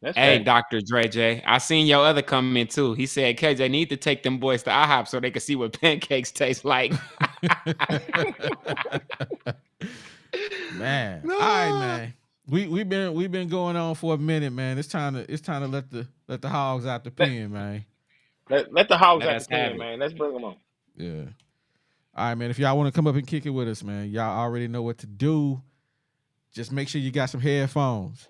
That's Hey, facts. Dr. Dre J. I seen your other comment too. He said KJ need to take them boys to IHOP so they can see what pancakes taste like. Man, all right, man. We've been going on for a minute, man. It's time to let the hogs out the pen, man. Let the hogs Let out us the have pen, it. man. Let's bring them on. Yeah. All right, man. If y'all want to come up and kick it with us, man, y'all already know what to do. Just make sure you got some headphones.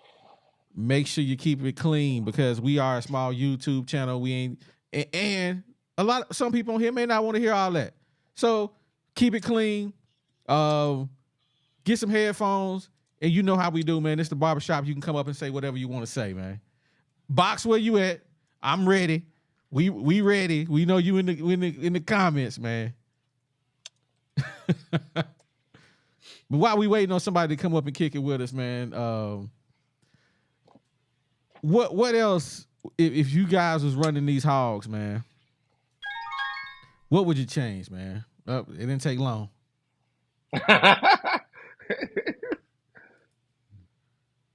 Make sure you keep it clean because we are a small YouTube channel. We ain't and some people on here may not want to hear all that. So keep it clean. Get some headphones, and you know how we do, man. It's the barbershop. You can come up and say whatever you want to say, man. Box, where you at? I'm ready. We ready. We know you in the comments, man. But while we waiting on somebody to come up and kick it with us, man. What else? If you guys was running these hogs, man, what would you change, man? It didn't take long.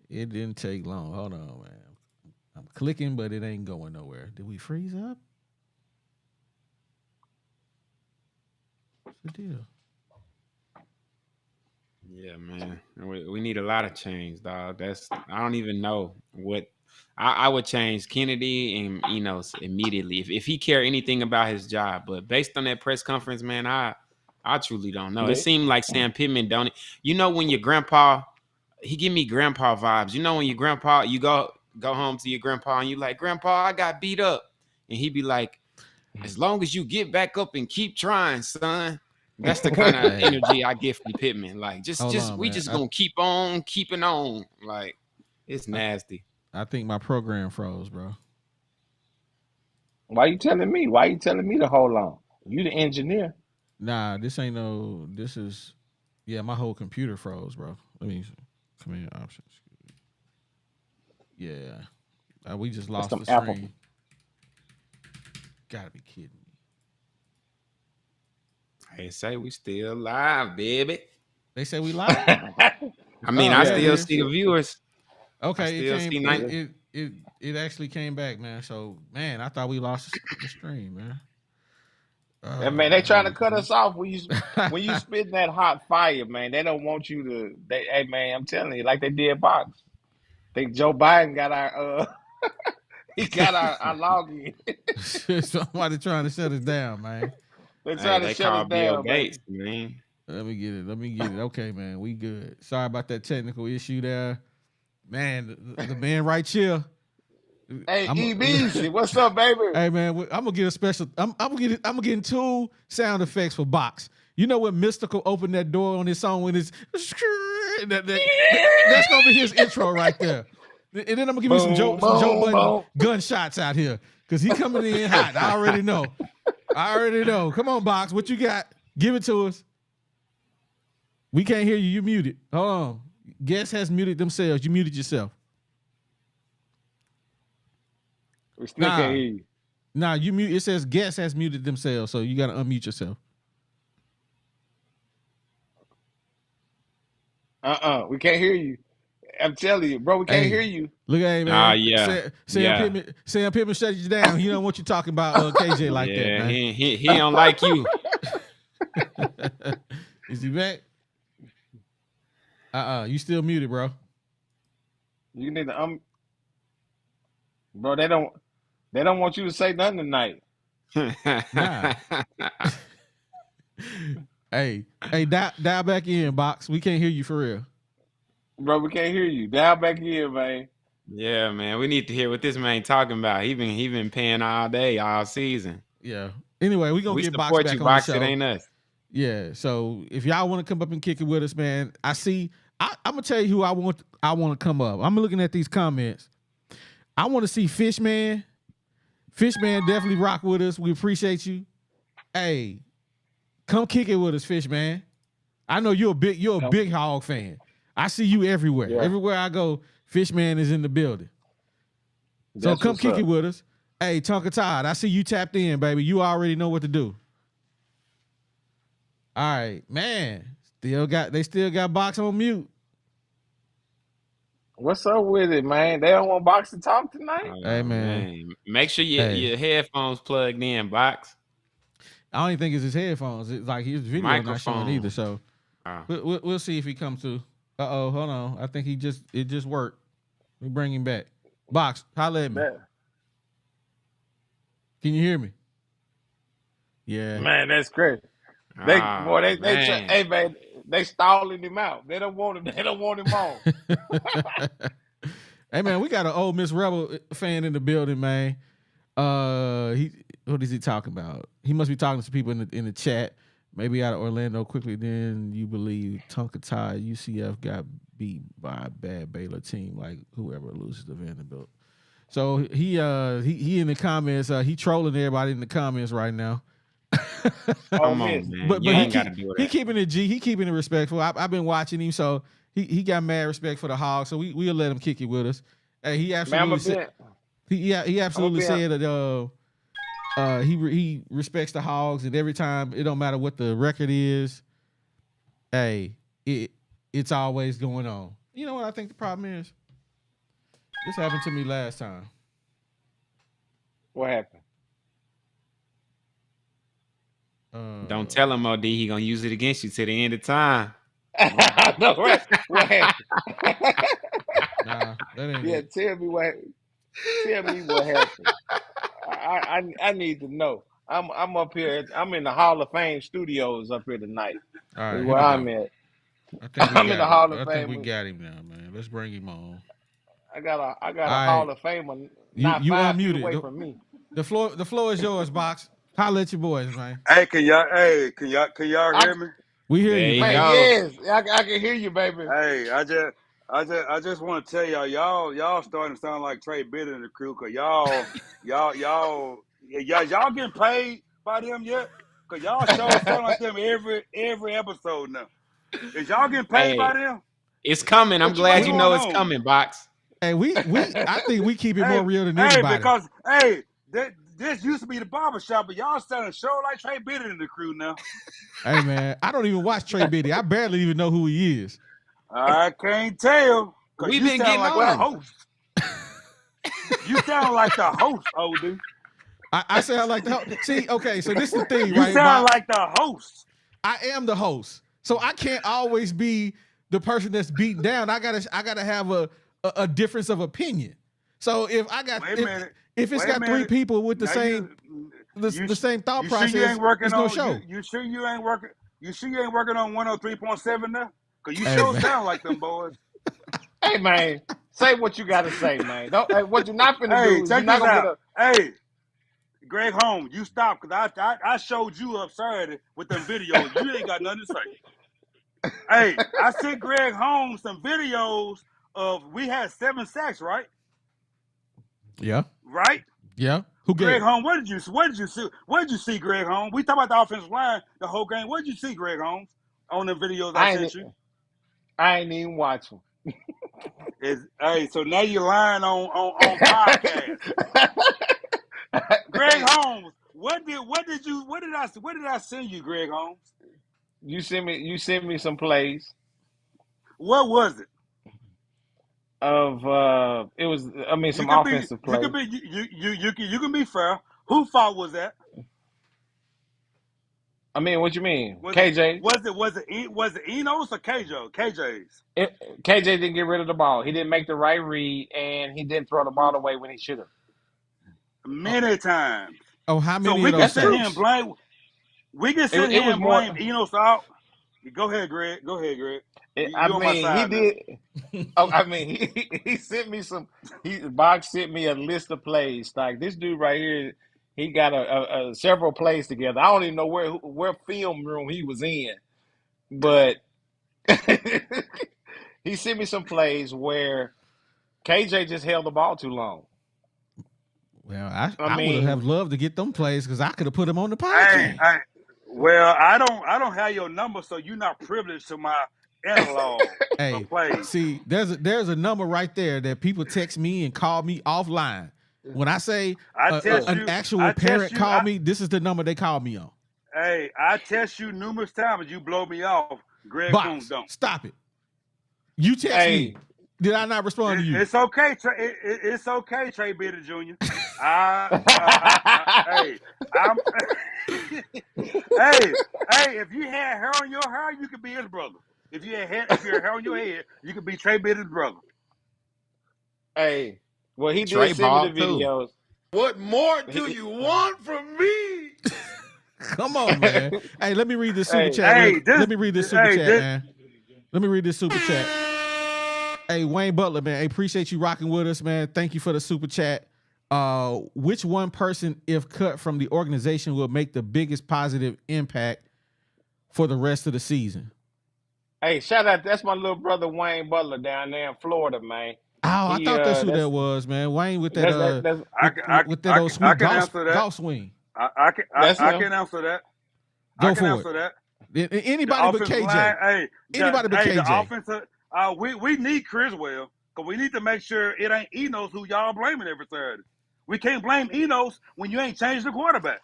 It didn't take long. Hold on, man. I'm clicking, but it ain't going nowhere. Did we freeze up? What's the deal? Yeah, man. We need a lot of change, dog. I don't even know what I would change Kennedy and Enos immediately if he cared anything about his job. But based on that press conference, man, I truly don't know. It seemed like Sam Pittman don't. You know when your grandpa, he give me grandpa vibes. You know when your grandpa, you go home to your grandpa and you like, Grandpa, I got beat up, and he be like, as long as you get back up and keep trying, son. That's the kind of energy I get from Pittman. Like, we just gonna keep on keeping on. Like, it's nasty. I think my program froze, bro. Why you telling me? Why you telling me to hold on? You the engineer. Nah, this ain't no. This is, yeah. My whole computer froze, bro. Let me come in options. Yeah, we just lost the Apple. stream. Gotta be kidding me. They say we still live, baby. They say we live. I mean, I still see the viewers. Okay, it actually came back, man. So, man, I thought we lost the stream, man. And man, they trying to cut us off when you spitting that hot fire, man. They don't want you to. Hey, man, I'm telling you, like they did Box. Think Joe Biden got our he got our login. Somebody trying to shut us down, man. They're trying to shut us Bill down, Gates, man. Let me get it. Okay, man, we good. Sorry about that technical issue there, man. The man right here. Hey, EBC, what's up, baby? Hey, man, I'm gonna get a special. I'm gonna get 2 sound effects for Box. You know when Mystical opened that door on his song when it's that's gonna be his intro right there. And then I'm gonna give you some Joe Budden gunshots out here because he coming in hot. I already know. Come on, Box. What you got? Give it to us. We can't hear you. You muted. Hold on. Guest has muted themselves. You muted yourself. We still can't hear you. Nah, you mute. It says guest has muted themselves, so you got to unmute yourself. We can't hear you. I'm telling you, bro, we can't hear you. Look at him, man. Yeah. Sam Pittman shut you down. He don't want you talking about KJ like that, man. He don't like you. Is he back? You still muted, bro. You need to bro, they don't want you to say nothing tonight. Nah. Hey, dial back in, Box. We can't hear you for real. Bro, we can't hear you. Dial back in, man. Yeah, man. We need to hear what this man talking about. He been paying all day, all season. Yeah. Anyway, we gonna get Box back on Box, the show. It ain't us. Yeah. So if y'all want to come up and kick it with us, man, I'm gonna tell you who I want to come up. I'm looking at these comments. I want to see Fishman. Fishman definitely rock with us. We appreciate you. Hey, come kick it with us, Fishman. I know you're a big hog fan. I see you everywhere. Yeah. Everywhere I go, Fishman is in the building. So That's come what's kick up. it with us. Hey, Tonka Todd, I see you tapped in, baby. You already know what to do. All right, man. They still got Box on mute. What's up with it, man? They don't want Box to talk tonight? Hey, man. Make sure your headphones plugged in, Box. I don't even think it's his headphones. It's like his video not showing either. So we'll see if he comes to. Hold on. I think it just worked. We bring him back. Box, holla at me. Can you hear me? Yeah. Man, that's crazy. Hey man, they stalling him out. They don't want him. They don't want him on. Hey man, we got an old Miss Rebel fan in the building, man. What is he talking about? He must be talking to people in the chat. Maybe out of Orlando quickly. Then you believe Tonka Tide UCF got beat by a bad Baylor team, like whoever loses to Vanderbilt. So he in the comments. He trolling everybody in the comments right now. Come on, man. But he keeping it G. He keeping it respectful. I've been watching him, so he got mad respect for the Hogs. So we'll let him kick it with us. Hey, he absolutely said he absolutely said that he respects the Hogs, and every time it don't matter what the record is. Hey, it's always going on. You know what I think the problem is? This happened to me last time. What happened? Don't tell him, OD. He gonna use it against you to the end of time. No, right. What happened? Nah, that ain't it. Tell me what happened. I need to know. I'm up here. I'm in the Hall of Fame studios up here tonight. All right, is where I'm at. I'm in the Hall of Fame. I think we got him now, man. Let's bring him on. I got a Hall of Famer not you 5 unmuted. feet away from me. The floor is yours, Box. Holla at your boys, man. Hey, can y'all hear me? We hear you, man. Yes, I can hear you, baby. Hey, I just want to tell y'all starting to sound like Trey Bitter and the crew, cause y'all getting paid by them yet? Cause y'all show sound like them every episode now. Is y'all getting paid by them? It's coming. I'm glad you know it's coming, Box. Hey, I think we keep it more real than anybody. Because this used to be the barbershop, but y'all starting to show like Trey Bitter and the crew now. Hey man, I don't even watch Trey Biddy. I barely even know who he is. I can't tell. We've been getting like on. the host. You sound like the host, OD. I sound like the host. See, okay, so this is the thing, You right? sound like the host. I am the host, so I can't always be the person that's beaten down. I gotta have a difference of opinion. So if I got if it's got three people with the same same thought process, it's no show. You sure you ain't working? You sure you ain't working on 103.7 now? Cause you sure sound like them boys. Hey man, say what you gotta say, man. What you're not finna do is you're not gonna get Hey, Greg Holmes, you stop, cause I showed you up Saturday with them videos. You ain't got nothing to say. Hey, I sent Greg Holmes some videos of we had 7 sacks, right? Yeah. Right? Yeah. Greg Holmes, what did you see, Greg Holmes? We talk about the offensive line the whole game. What did you see, Greg Holmes, on the videos I sent you? I ain't even watching. Hey, so now you're lying on podcast. Greg Holmes, what did I send you, Greg Holmes? You sent me some plays. What was it? It was some offensive plays. You can be fair. Who fault was that? I mean, what you mean? KJ? Was it Enos or KJ? KJ's. KJ didn't get rid of the ball. He didn't make the right read, and he didn't throw the ball away when he should have. Many times. Oh, how many? So we of can those sit here and blame. We can sit here and blame Enos out. Go ahead, Greg. He did. He sent me some. Box sent me a list of plays. Like this dude right here, he got a several plays together. I don't even know where film room he was in, but he sent me some plays where KJ just held the ball too long. Well, I would have loved to get them plays because I could have put them on the podcast. I don't have your number, so you're not privileged to my analog Hey, of plays. see, there's a number right there that people text me and call me offline. When I say an actual parent call me, this is the number they call me on. Hey, I test you numerous times. You blow me off. Greg Holmes don't. Stop it. You text me. Did I not respond to you? It's okay. It's okay, Trey Bitter Jr. Hey, I'm. hey, if you had hair on your hair, you could be his brother. If you had hair on your head, you could be Trey Bitter's brother. Hey, well, he Trey did send me the ball, too. videos. What more do you want from me? Come on, man. Hey, let me read this super chat. Let me read this super chat, man. Let me read this super chat. Hey, Wayne Butler, man. Hey, appreciate you rocking with us, man. Thank you for the super chat. Which one person, if cut from the organization, will make the biggest positive impact for the rest of the season? Hey, shout out. That's my little brother Wayne Butler down there in Florida, man. Oh, I thought that's who that was, man. Wayne with that with that old sweet golf swing. I can answer that. Go for it. Anybody but KJ. Anybody but KJ. The offensive, we need Criswell because we need to make sure it ain't Enos who y'all blaming every Saturday. We can't blame Enos when you ain't changed the quarterback.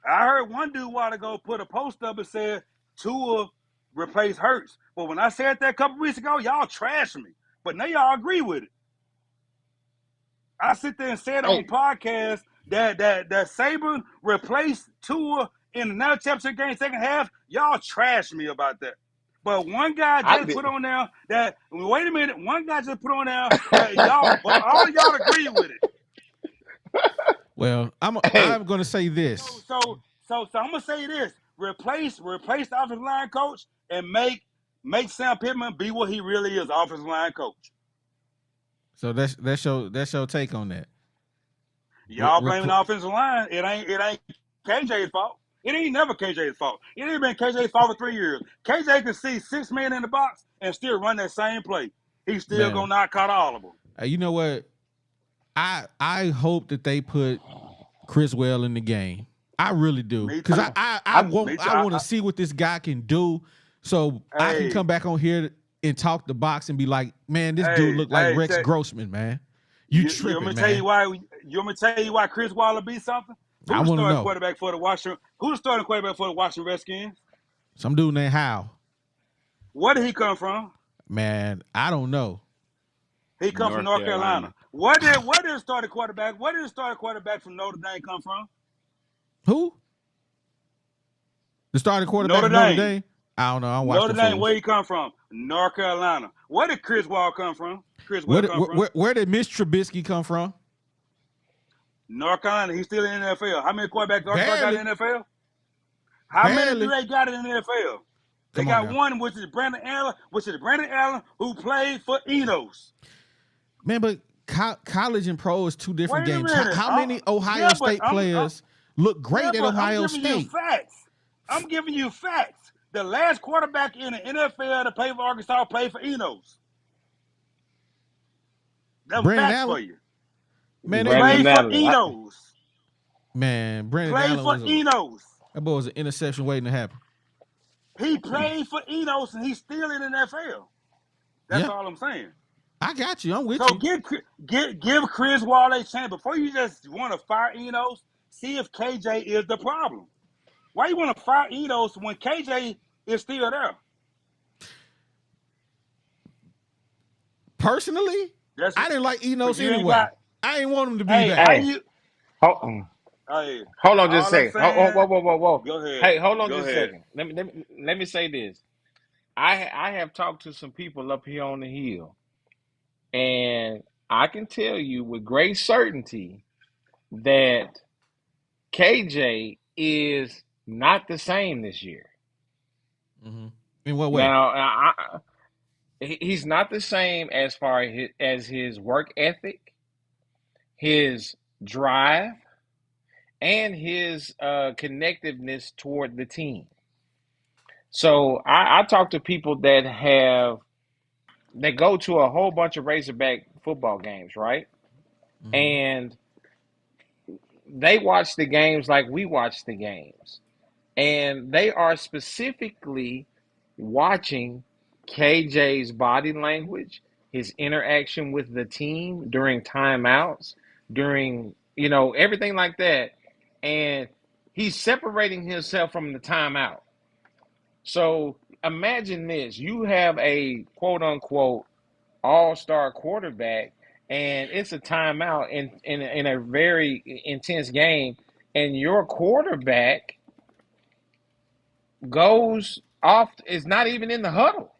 I heard one dude a while ago put a post up and said Tua replace Hurts. But when I said that a couple weeks ago, y'all trashed me. But now y'all agree with it. I sit there and said on podcast that Saban replaced Tua in the national championship game second half. Y'all trashed me about that. But one guy just put on there that wait a minute, one guy just put on there that y'all, but all y'all agree with it. Well, I'm gonna say this. So I'm gonna say this: replace the offensive line coach and make Sam Pittman be what he really is, offensive line coach. So that's your take on that. Y'all blaming the offensive line. It ain't KJ's fault. It ain't never KJ's fault. It ain't been KJ's fault for 3 years. KJ can see 6 men in the box and still run that same play. He's still gonna knock out all of them. You know what? I hope that they put Criswell in the game. I really do, because I want to see what this guy can do, so I can come back on here and talk the box and be like, man, this dude look like Rex Grossman, man. You tripping, man. You want me to tell you why Chris Waller be something? I want to know. Who's the starting quarterback for the Washington Redskins? Some dude named Howe. Where did he come from? Man, I don't know. He come from North Carolina. Where did the starting quarterback from Notre Dame come from? Who? The starting quarterback from Notre Dame? I don't know. I watched Notre Dame. Where he come from? North Carolina. Where did Chris Wall come from? Where did Mitch Trubisky come from? North Carolina. He's still in the NFL. How many quarterbacks got in the NFL? How many do they got in the NFL? They got one, which is Brandon Allen, who played for Enos. Man, but college and pro is two different games. How many Ohio State players look great at Ohio State? I'm giving you facts. The last quarterback in the NFL to play for Arkansas played for Enos. That's facts Allen? For you. Man, they played for Enos. Man, Brandon Allen played for Enos. That boy was an interception waiting to happen. He played for Enos, and he's still in the NFL. That's all I'm saying. I got you. I'm with you. So give Chris Wall a chance. Before you just want to fire Enos, see if KJ is the problem. Why you want to fire Enos when KJ is still there? Personally, I didn't like Enos anyway. I didn't want him to be back. Hold on just a second. Whoa. Go ahead. Hey, hold on just a second. Let me say this. I have talked to some people up here on the hill, and I can tell you with great certainty that KJ is not the same this year. Mm-hmm. In what way? Now, he's not the same as far as his work ethic, his drive, and his connectiveness toward the team. So I talk to people that go to a whole bunch of Razorback football games, right? Mm-hmm. And they watch the games like we watch the games. And they are specifically watching KJ's body language, his interaction with the team during timeouts, during, everything like that. And he's separating himself from the timeout. So imagine this. You have a quote unquote all-star quarterback and it's a timeout in a very intense game, and your quarterback goes off, is not even in the huddle.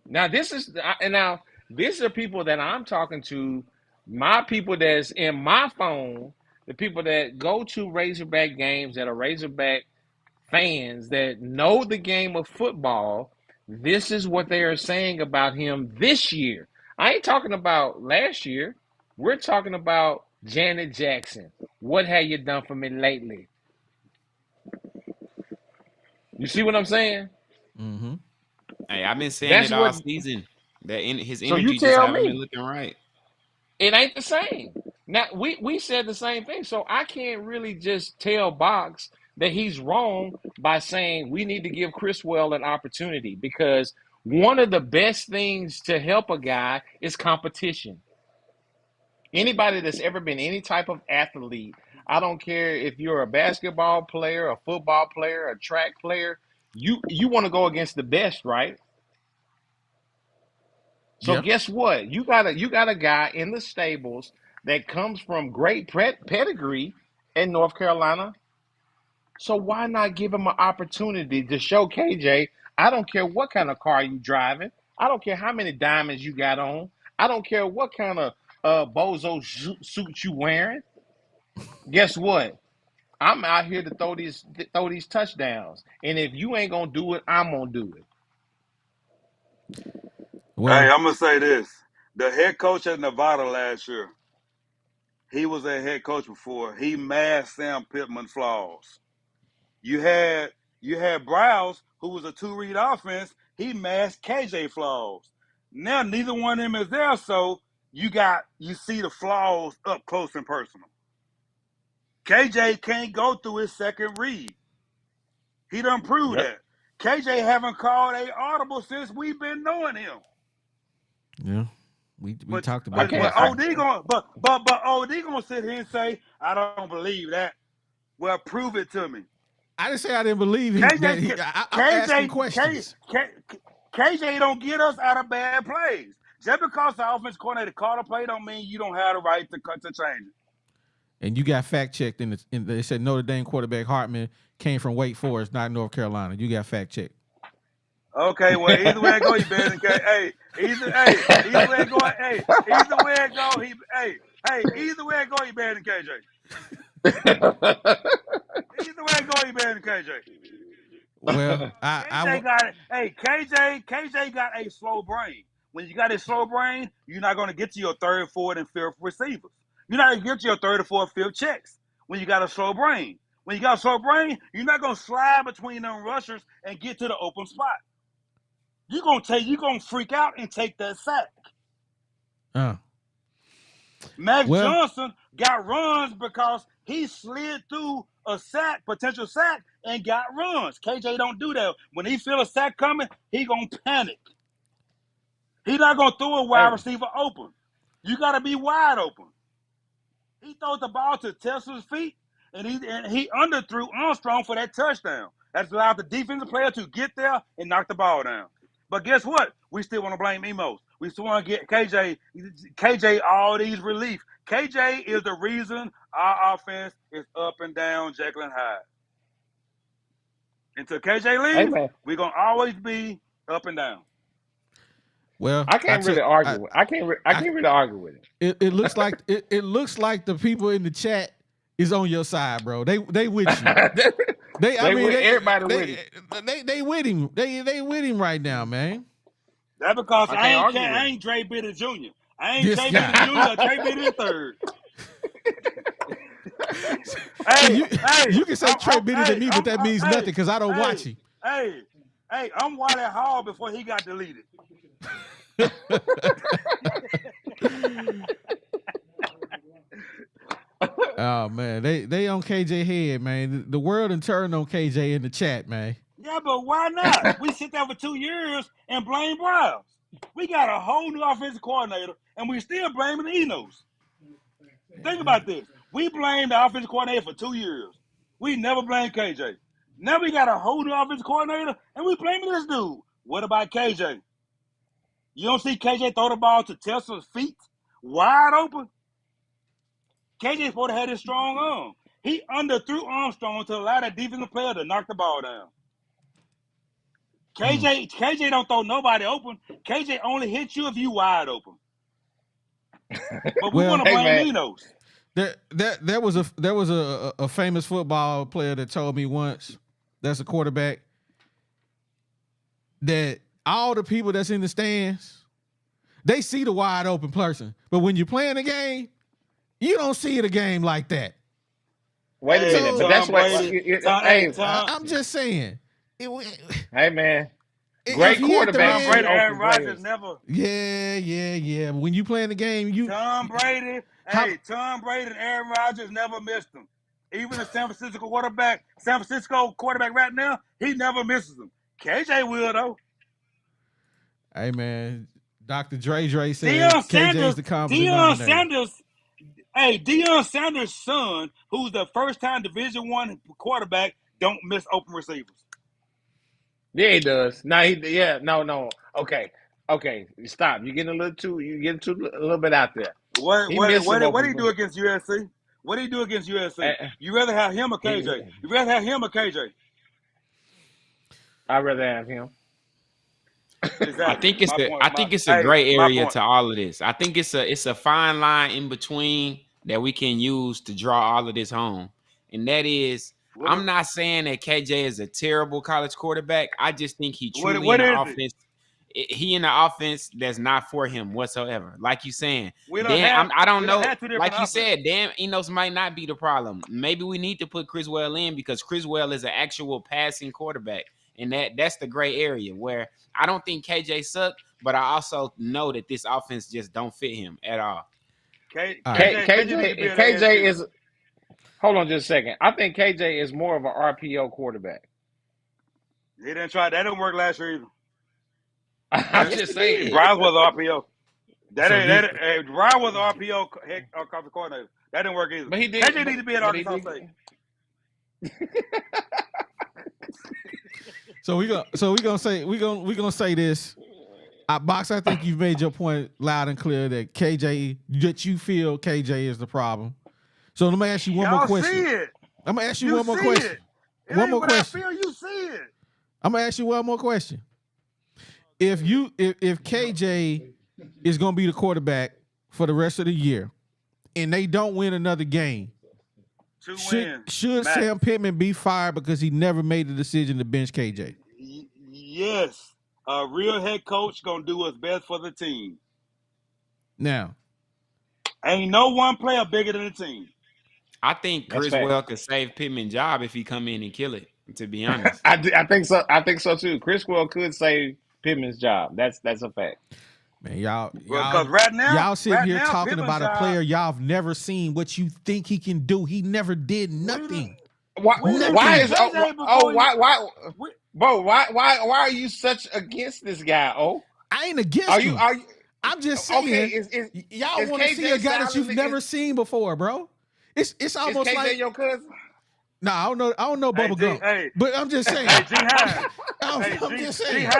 Now these are people that I'm talking to, my people that's in my phone, the people that go to Razorback games, that are Razorback fans, that know the game of football. This is what they are saying about him this year. I ain't talking about last year. We're talking about Janet Jackson. What have you done for me lately? You see what I'm saying? Mm-hmm. Hey, I've been saying That's it all what. season. His So you energy just tell haven't been me. looking right. It ain't the same. Now we said the same thing, so I can't really just tell Box that he's wrong by saying we need to give Chriswell an opportunity, because one of the best things to help a guy is competition. Anybody that's ever been any type of athlete, I don't care if you're a basketball player, a football player, a track player, you want to go against the best, right? So Yeah. guess what? You got a guy in the stables that comes from great pedigree in North Carolina. So why not give him an opportunity to show KJ? I don't care what kind of car you driving. I don't care how many diamonds you got on. I don't care what kind of bozo suit you wearing. Guess what? I'm out here to throw these touchdowns. And if you ain't gonna do it, I'm gonna do it. Hey, Well, I'm gonna say this: the head coach at Nevada last year, he was a head coach before. He masked Sam Pittman's flaws. You had Browse, who was a two-read offense. He masked KJ flaws. Now neither one of them is there, so you see the flaws up close and personal. KJ can't go through his second read. He done proved Yep. that. KJ haven't called a audible since we've been knowing him. yeah. We But talked I about but can't. that. but I, OD gonna but OD gonna sit here and say, I don't believe that. Well, prove it to me. I didn't say I didn't believe that KJ I'm asking KJ questions. KJ don't get us out of bad plays. Just because the offense coordinator called a play don't mean you don't have the right to change it. And you got fact checked they said Notre Dame quarterback Hartman came from Wake Forest, not North Carolina. You got fact checked. Okay, well either way it go, you better than KJ. Either way it go, either way it go, either way it go, you better than KJ. Either way it go, you better than KJ. Well, KJ got a slow brain. When you got a slow brain, you're not going to get to your third, fourth, and fifth receivers. You're not going to get to your third, fourth, fifth checks when you got a slow brain. When you got a slow brain, you're not going to slide between them rushers and get to the open spot. You're going to freak out and take that sack. Max Johnson got runs because he slid through a potential sack, and got runs. KJ don't do that. When he feel a sack coming, he gonna panic. He not gonna throw a wide receiver open. You gotta be wide open. He throws the ball to Tesla's feet, and he underthrew Armstrong for that touchdown. That's allowed the defensive player to get there and knock the ball down. But guess what? We still want to blame Emos. We still want to get KJ all these relief. KJ is the reason our offense is up and down, Jekyll and Hyde. Until KJ leaves, we're gonna always be up and down. Well, I can't really argue. I can't really argue with it. It looks like it looks like the people in the chat is on your side, bro. They with you. Everybody with him. They with him. They with him right now, man. That's because I ain't Dre Bitter Jr. I ain't This Trey guy. Bitter Jr. or Trey Bitter III. You can say Trey Bitter to me, but that means nothing because I don't watch him. I'm Wiley Hall before he got deleted. Oh man, they on KJ head, man. The world and turned on KJ in the chat, man. Yeah, but why not? We sit there for 2 years and blame Browns. We got a whole new offensive coordinator, and we still blaming Enos. Think about this. We blamed the offensive coordinator for 2 years. We never blamed KJ. Now we got a whole new offensive coordinator, and we blaming this dude. What about KJ? You don't see KJ throw the ball to Tesla's feet wide open? KJ supposed to have his strong arm. He underthrew Armstrong to allow that defensive player to knock the ball down. KJ don't throw nobody open. KJ only hits you if you wide open. But we want to blame Enos. There was a famous football player that told me once, that's a quarterback, that all the people that's in the stands, they see the wide open person, but when you're playing the game, you don't see the game like that. Wait a minute, but that's why. I'm just saying. Hey man, great quarterback. Tom Brady, Aaron Rodgers never. Yeah. When you playing the game, Tom Brady and Aaron Rodgers never missed them. Even the San Francisco quarterback right now, he never misses them. KJ will though. Hey man, Dr. Dre said KJ's the common denominator. Deion Sanders' son, who's the first-time Division I quarterback, don't miss open receivers. Yeah, he does. No. Okay. Stop. You're getting a little bit out there. What do he do against USC? What do he do against USC? You rather have him or KJ? I'd rather have him. Exactly. I think it's a gray area to all of this. I think it's a fine line in between that we can use to draw all of this home. And that is, I'm not saying that KJ is a terrible college quarterback. I just think he truly in the offense. He in the offense that's not for him whatsoever. Like you saying, I don't know. Like you said, Dan Enos might not be the problem. Maybe we need to put Criswell in because Criswell is an actual passing quarterback. And that's the gray area where I don't think KJ sucked, but I also know that this offense just don't fit him at all. KJ is. Hold on just a second. I think KJ is more of an RPO quarterback. He didn't try. That didn't work last year either. I'm just saying. Brown was RPO. Brown was RPO head offensive coordinator. That didn't work either. But he did. KJ needs to be at Arkansas State. So we're gonna say this. Box, I think you've made your point loud and clear that you feel KJ is the problem. So let me ask you one more question. See it. I'm gonna ask you one more question. One more question. I feel you see it. I'm gonna ask you one more question. If KJ is gonna be the quarterback for the rest of the year, and they don't win another game, should Sam Pittman be fired because he never made the decision to bench KJ? Yes. A real head coach going to do what's best for the team. Now. Ain't no one player bigger than the team. I think Criswell could save Pittman's job if he come in and kill it, to be honest. I think so. I think so too. Criswell could save Pittman's job. That's a fact. Man, y'all sit here talking Pittman's about a player y'all have never seen. What you think he can do? He never did nothing. Why are you such against this guy? Oh, I ain't against him. I'm just saying. Okay, y'all want to see a guy that you've never seen before, bro. It's almost is KJ like your cousin. No, I don't know Bubba Gump. But I'm just saying. G Hines. I'm just saying.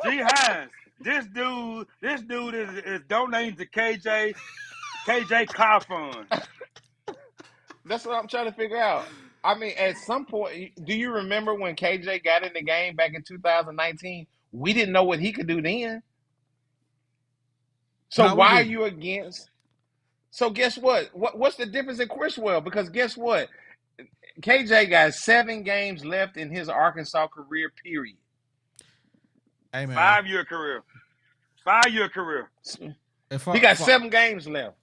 G Hines. This dude is donating to KJ Car Fund. That's what I'm trying to figure out. I mean, at some point, do you remember when KJ got in the game back in 2019? We didn't know what he could do then. So why are you against? So guess what? What's the difference in Criswell? Because guess what? KJ got 7 games left in his Arkansas career, period. Hey, man. 5-year career. 5-year career. He got 7 games left.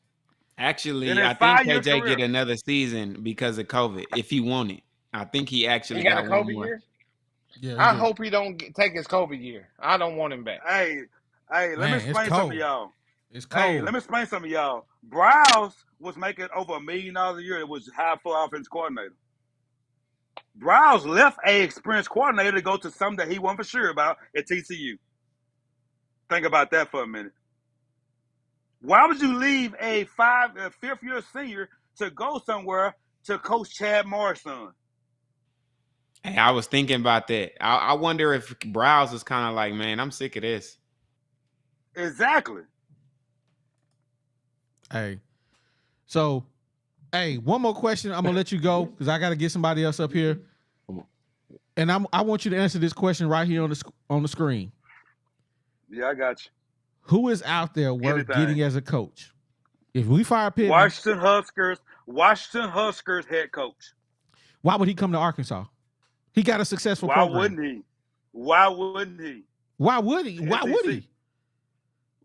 Actually, I think KJ get another season because of COVID. If he wanted, I think he actually got a COVID year. Yeah, I hope he don't take his COVID year. I don't want him back. Hey, let me explain something to y'all. It's cold. Hey, let me explain something to y'all. Browns was making over $1 million a year. It was high for offense coordinator. Browse left a experienced coordinator to go to something that he wasn't for sure about at TCU. Think about that for a minute. Why would you leave a fifth-year senior to go somewhere to coach Chad Morris' son? Hey, I was thinking about that. I wonder if Browse was kind of like, man, I'm sick of this. Exactly. Hey, so, hey, one more question. I'm gonna let you go because I got to get somebody else up here, and I want you to answer this question right here on the screen. Yeah, I got you. Who is out there worth getting as a coach? If we fire Pittman, Washington Huskers head coach. why would he come to Arkansas? He got a successful Why program. wouldn't he? Why wouldn't he? Why would he? Why would he?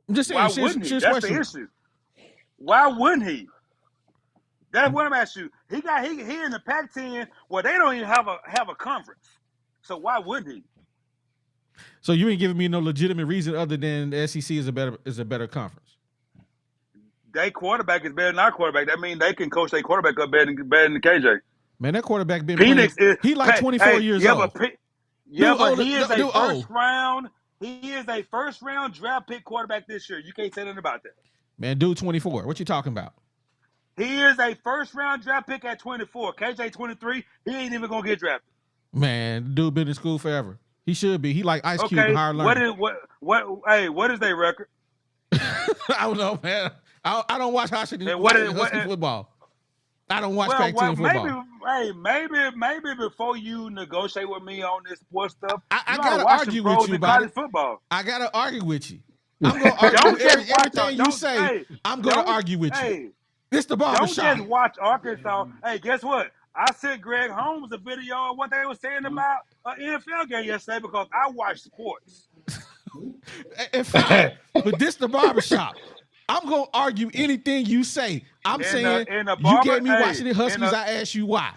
I'm just saying. Why wouldn't he? That's the issue. Why wouldn't he? That's what I'm asking you. He in the Pac-10 where they don't even have a conference. So why wouldn't he? So you ain't giving me no legitimate reason other than the SEC is a better conference. Their quarterback is better than our quarterback. That means they can coach their quarterback up better than KJ. Man, that quarterback been Phoenix playing. He like 24 years old. But he is a first round. He is a first round draft pick quarterback this year. You can't say nothing about that. Man, dude, 24. What you talking about? He is a first round draft pick at 24. KJ 23. He ain't even gonna get drafted. Man, dude been in school forever. He should be. He like Ice Cube and higher learning. What is their record? I don't know, man. I don't watch Husky football. I don't watch Pac-10 football. Maybe before you negotiate with me on this sports stuff, I gotta argue with you about it. Football. I gotta argue with you. I'm gonna argue with everything you say. I'm gonna argue with you. This the barbershop. Don't just watch Arkansas. Hey, guess what? I sent Greg Holmes a video of what they were saying about an NFL game yesterday because I watch sports. In fact, but this the barbershop. I'm gonna argue anything you say. I'm saying you gave me Washington Huskies. I asked you why.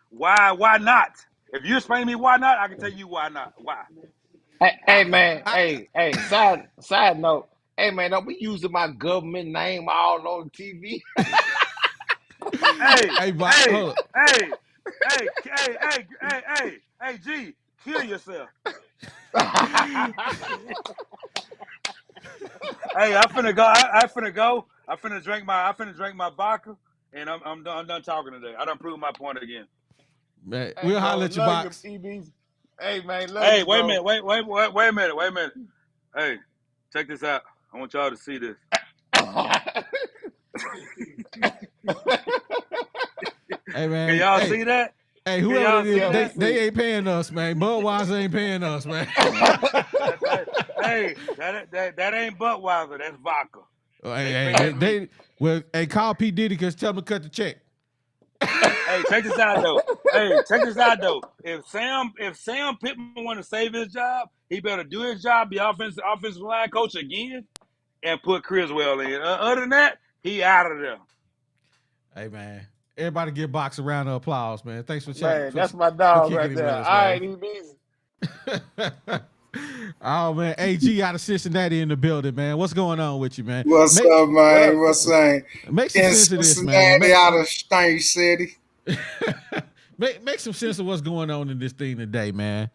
Why not? If you explain to me why not, I can tell you why not. Why? Hey man. Hey. Side note. Hey man, don't be using my government name all on TV. Hey, G, kill yourself. Hey, I finna go. I finna drink my vodka, and I'm done talking today. I done proved my point again. Man, we'll holler at your box. Hey man, hey, wait a minute. Wait a minute. Hey, check this out. I want y'all to see this. Hey man, can y'all see that? Hey, whoever it is, they ain't paying us, man. Budweiser ain't paying us, man. Hey, that ain't Budweiser. That's vodka. Hey, call P. Diddy because tell him to cut the check. Hey, check this out though. If Sam Pittman want to save his job, he better do his job, be offensive line coach again, and put Criswell in. Other than that, he out of there. Hey man, everybody give Box a round of applause, man. Thanks for chatting. Man, that's my dog right there. All right, EBs. Oh man, AG out of Cincinnati in the building, man. What's going on with you, man? What's up, man? What's up? Make some sense of this, man. Out of Stank City. make some sense of what's going on in this thing today, man.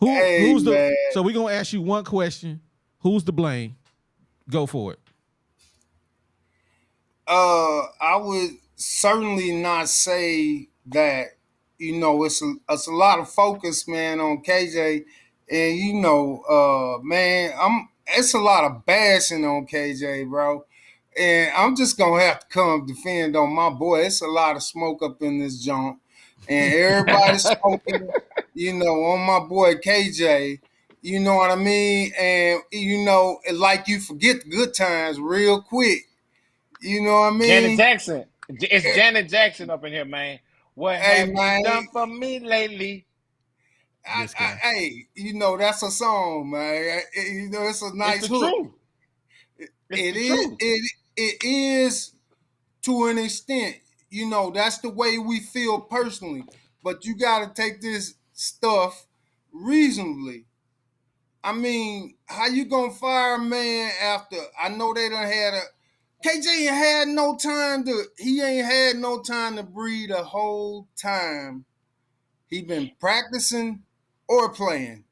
So we're gonna ask you one question. Who's to blame? Go for it. I would certainly not say that. You know, it's a lot of focus, man, on KJ. And you know, man, it's a lot of bashing on KJ, bro. And I'm just gonna have to come defend on my boy. It's a lot of smoke up in this joint, and everybody's smoking, you know, on my boy KJ. You know what I mean? And you know, like you forget the good times real quick. You know what I mean? Janet Jackson. It's Janet Jackson up in here, man. What have you done for me lately? Hey, you know, that's a song, man. You know, it's a nice hook. It is to an extent. You know, that's the way we feel personally. But you got to take this stuff reasonably. I mean, how you gonna fire a man after? I know they done had KJ ain't had no time to. He ain't had no time to breathe the whole time He been practicing or playing.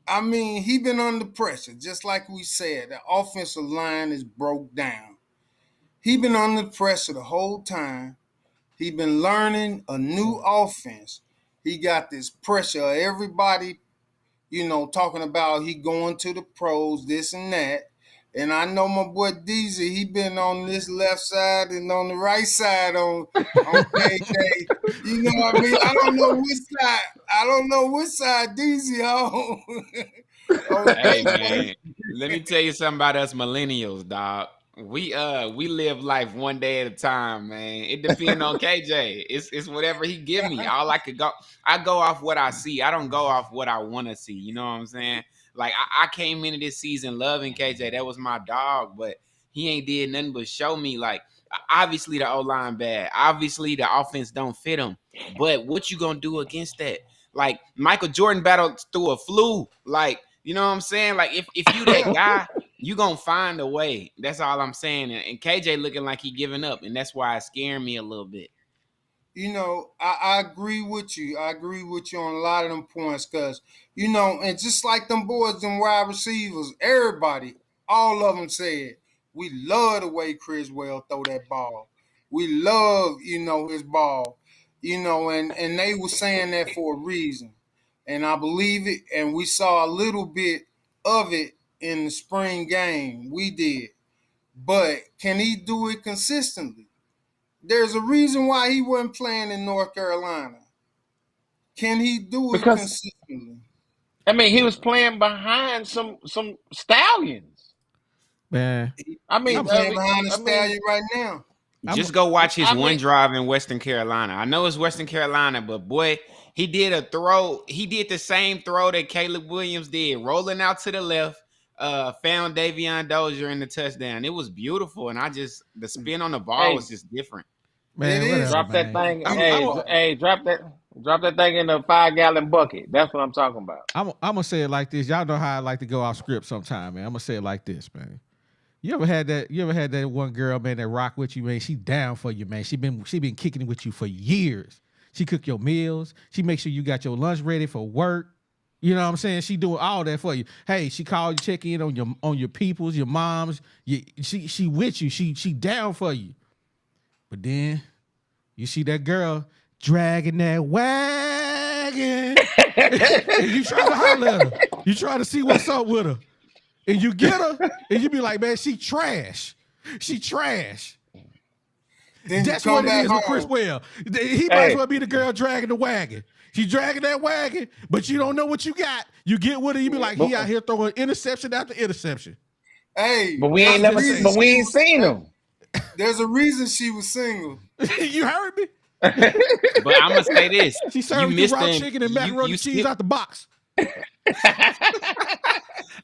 I mean, he been under pressure, just like we said. The offensive line is broke down. He been under pressure the whole time. He been learning a new offense. He got this pressure of everybody, talking about he going to the pros, this and that. And I know my boy DZ, he been on this left side and on the right side on KJ. You know what I mean? I don't know which side. I don't know which side DZ on. Hey man, let me tell you something about us millennials, dog. We live life one day at a time, man. It depends on KJ. It's whatever he give me. I go off what I see. I don't go off what I want to see. You know what I'm saying? Like I came into this season loving KJ. That was my dog, but he ain't did nothing but show me like obviously the O-line bad. Obviously the offense don't fit him. But what you gonna do against that? Like Michael Jordan battled through a flu. Like, you know what I'm saying? Like if you that guy, you gonna find a way. That's all I'm saying. And KJ looking like he giving up, and that's why it's scaring me a little bit. I agree with you. I agree with you on a lot of them points because, and just like them boys, them wide receivers, everybody, all of them said, we love the way Criswell throw that ball. We love, his ball, and they were saying that for a reason. And I believe it, and we saw a little bit of it in the spring game. We did. But can he do it consistently? There's a reason why he wasn't playing in North Carolina. Can he do it consistently? I mean, he was playing behind some stallions. Man, I mean, he's playing behind the stallion right now. Just go watch his one drive in Western Carolina. I know it's Western Carolina, but boy, he did a throw. He did the same throw that Caleb Williams did, rolling out to the left, found Davion Dozier in the touchdown. It was beautiful, and the spin on the ball was just different. Man, It is. Drop that thing. Drop that thing in a 5-gallon bucket. That's what I'm talking about. I'm gonna say it like this. Y'all know how I like to go off script sometime, man. I'm gonna say it like this, man. You ever had that one girl, man, that rock with you, man? She down for you, man. She been kicking it with you for years. She cook your meals. She make sure you got your lunch ready for work. You know what I'm saying? She doing all that for you. Hey, she called you, check in on your peoples, your moms. She with you. She down for you. But then you see that girl dragging that wagon. And you try to holler at her. You try to see what's up with her. And you get her, and you be like, man, she trash. She trash. Then that's what it is with Criswell. He might as well be the girl dragging the wagon. She dragging that wagon, but you don't know what you got. You get with her, you be like, he out here throwing interception after interception. Hey, but we ain't seen him. There's a reason she was single. You heard me? But I'm gonna say this: she served you raw chicken and macaroni and cheese out the box.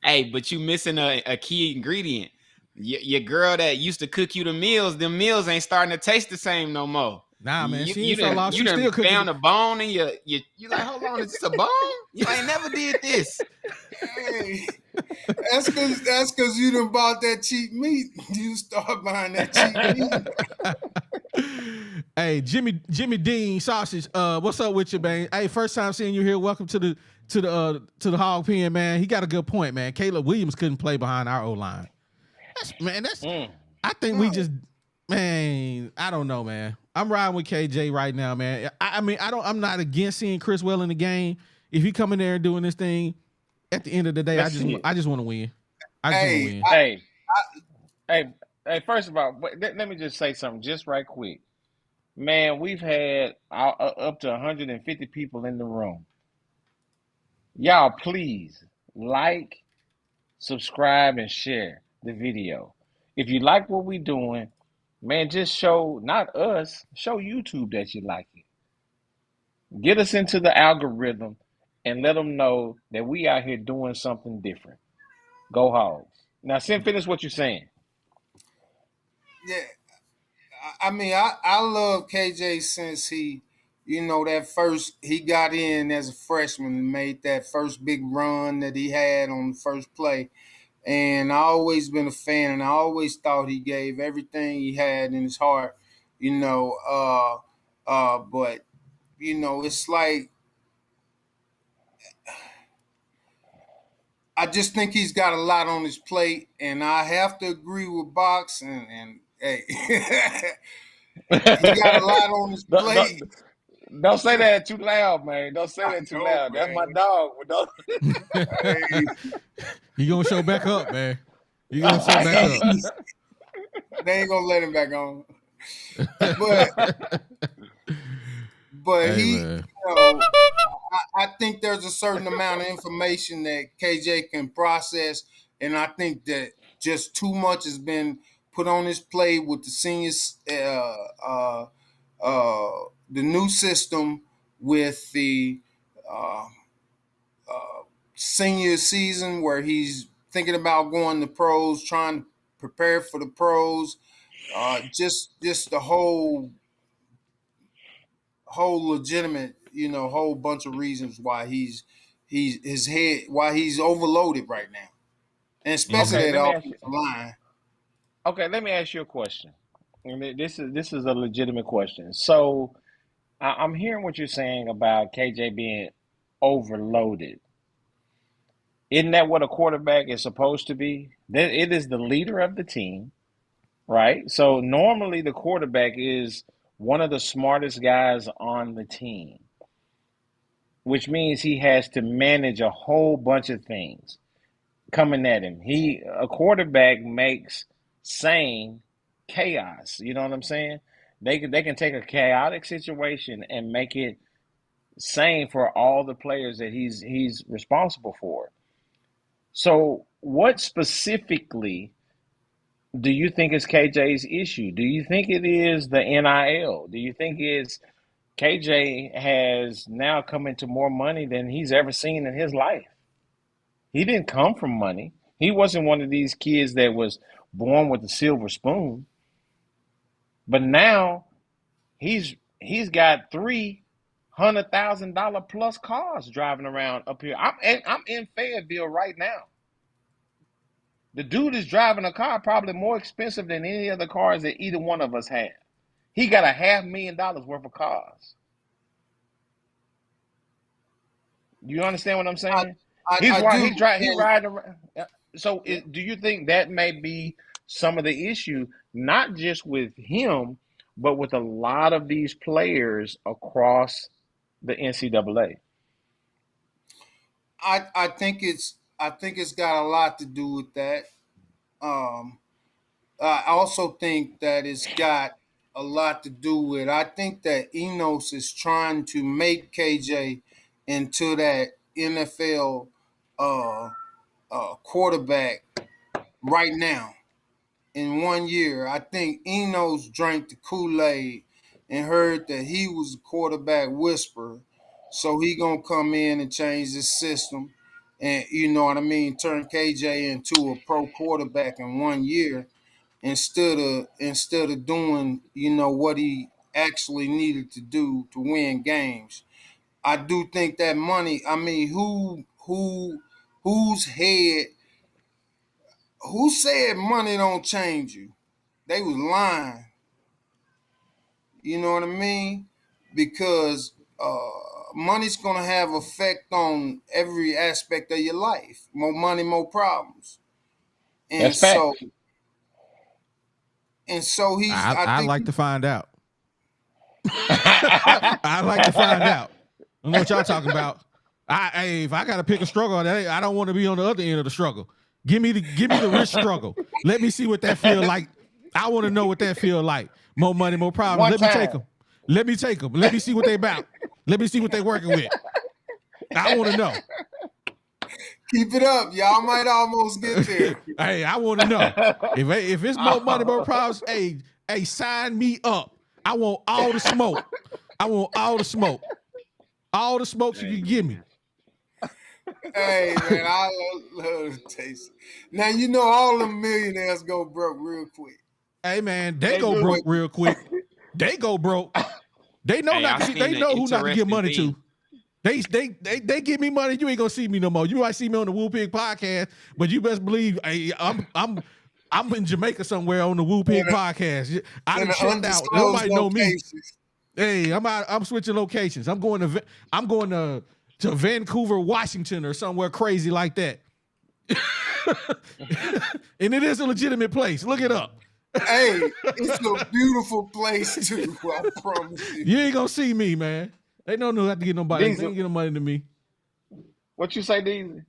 Hey, but you missing a key ingredient. Your girl that used to cook you the meals, them meals ain't starting to taste the same no more. Nah, man, you done found a bone and you like, hold on, is this a bone? You ain't never did this. Hey, that's because you done bought that cheap meat. You start buying that cheap meat. Hey, Jimmy Dean Sausage, what's up with you, man? Hey, first time seeing you here. Welcome to the hog pen, man. He got a good point, man. Caleb Williams couldn't play behind our O-line. I think we just, man, I don't know, man. I'm riding with KJ right now, man. I'm not against seeing Criswell in the game. If he come in there and doing this thing, at the end of the day, I just want to win. Hey, first of all, let me just say something just right quick. Man, we've had up to 150 people in the room. Y'all, please like, subscribe, and share the video. If you like what we're doing, man, just show, not us, show YouTube that you like it. Get us into the algorithm and let them know that we out here doing something different. Go Hogs. Now, finish what you're saying. Yeah. I mean, I love KJ since he got in as a freshman and made that first big run that he had on the first play. And I always been a fan, and I always thought he gave everything he had in his heart, but it's like I just think he's got a lot on his plate, and I have to agree with Box. And hey, he got a lot on his Don't, plate. don't say that too loud, man. Don't say that too know, loud. That's my man. dog. Don't- He gonna show back up, man. He gonna show back up. They ain't gonna let him back on. But Hey, he, man. I think there's a certain amount of information that KJ can process, and I think that just too much has been put on his plate with the seniors, the new system with the senior season where he's thinking about going to pros, trying to prepare for the pros. Just the whole legitimate, whole bunch of reasons why he's his head, why he's overloaded right now, and especially Okay, that let me ask you. offensive line. Okay, let me ask you a question. And this is a legitimate question. So I'm hearing what you're saying about KJ being overloaded. Isn't that what a quarterback is supposed to be? That it is the leader of the team, right? So normally the quarterback is one of the smartest guys on the team, which means he has to manage a whole bunch of things coming at him. A quarterback makes sane chaos. You know what I'm saying? They can take a chaotic situation and make it same for all the players that he's responsible for. So, what specifically do you think is KJ's issue? Do you think it is the NIL? Do you think it's KJ has now come into more money than he's ever seen in his life? He didn't come from money. He wasn't one of these kids that was born with a silver spoon. But now he's got $300,000 plus cars driving around up here. I'm in Fayetteville right now. The dude is driving a car probably more expensive than any other cars that either one of us have. He got $500,000 worth of cars. You understand what I'm saying? I do. He riding around. So, do you think that may be some of the issue, not just with him, but with a lot of these players across the NCAA? I think it's got a lot to do with that. Um, I also think that it's got a lot to do with. I think that Enos is trying to make KJ into that NFL uh, quarterback right now. In 1 year, I think Enos drank the Kool-Aid and heard that he was a quarterback whisperer. So he gonna come in and change the system, and you know what I mean, turn KJ into a pro quarterback in 1 year instead of doing what he actually needed to do to win games. I do think that money. I mean, whose head? Who said money don't change you? They was lying. You know what I mean? Because money's gonna have effect on every aspect of your life. More money, more problems. And That's so facts. he's. I I think like to find out. I like to find out. I know what y'all talking about. If I gotta pick a struggle, I don't want to be on the other end of the struggle. Give me the rich struggle. Let me see what that feel like. I want to know what that feel like. More money, more problems. One Let me take time. them. Let me take them. Let me see what they about. Let me see what they working with. I want to know. keep it up. Y'all might almost get there. Hey, I want to know if it's more money, more problems. Hey, sign me up. I want all the smoke. I want all the smoke. All the smoke you can give me. Hey man, I love the taste. Now you know all the millionaires go broke real quick. Hey man, they They go do. broke real quick. They go broke. They know Hey, not I to. seen They an know who not to give interesting money thing. to. They give me money. You ain't gonna see me no more. You might see me on the Woo Pig podcast, but you best believe I'm in Jamaica somewhere on the Woo Pig podcast. I In done an checked out. undisclosed Nobody know me. location. Hey, I'm switching locations. I'm going to Vancouver, Washington, or somewhere crazy like that. And it is a legitimate place. Look it up. Hey, it's a beautiful place too. I promise you. You ain't gonna see me, man. They don't know how to get nobody. They Diesel. ain't get no money to me. What you say, Diesel?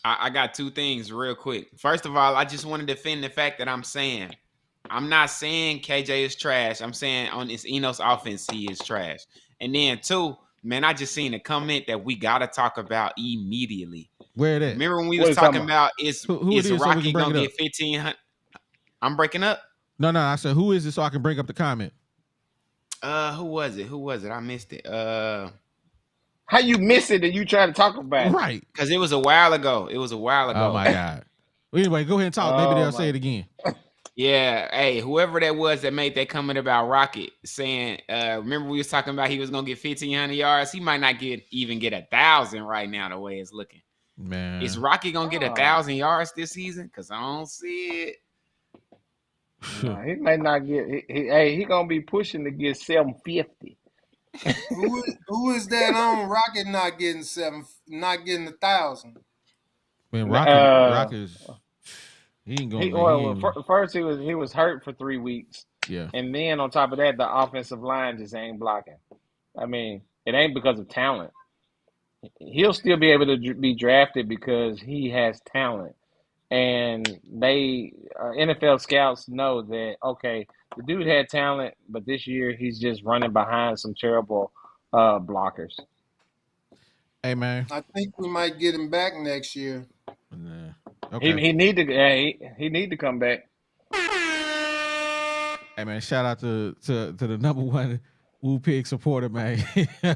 I got two things real quick. First of all, I just want to defend the fact that I'm not saying KJ is trash. I'm saying on this Enos offense, he is trash. And then two, man, I just seen a comment that we gotta talk about immediately. Where it at? Remember when we What was you talking talking about is Who it is so we Rocky can bring gonna it get 1,500? I'm breaking up. No, I said who is it so I can bring up the comment. Who was it? I missed it. How you miss it and you try to talk about it? Right. Because it was a while ago. Oh my God. Well, anyway, go ahead and talk. Maybe they'll say it again. Yeah, hey, whoever that was that made that comment about Rocket saying, remember we was talking about he was gonna get 1,500 yards. He might not even get 1,000 right now. The way it's looking, man. Is Rocky gonna get 1,000 yards this season? Because I don't see it. No, he may not get. He gonna be pushing to get 750. Who is that on Rocket not getting 1,000? Man, Rock is he ain't going. First he was hurt for 3 weeks. Yeah. And then on top of that, the offensive line just ain't blocking. I mean, it ain't because of talent. He'll still be able to be drafted because he has talent. And they NFL scouts know that, okay, the dude had talent, but this year he's just running behind some terrible blockers. Hey, man. I think we might get him back next year. Nah. Okay. He need to come back. Hey, man, shout out to the number one Woo Pig supporter, man,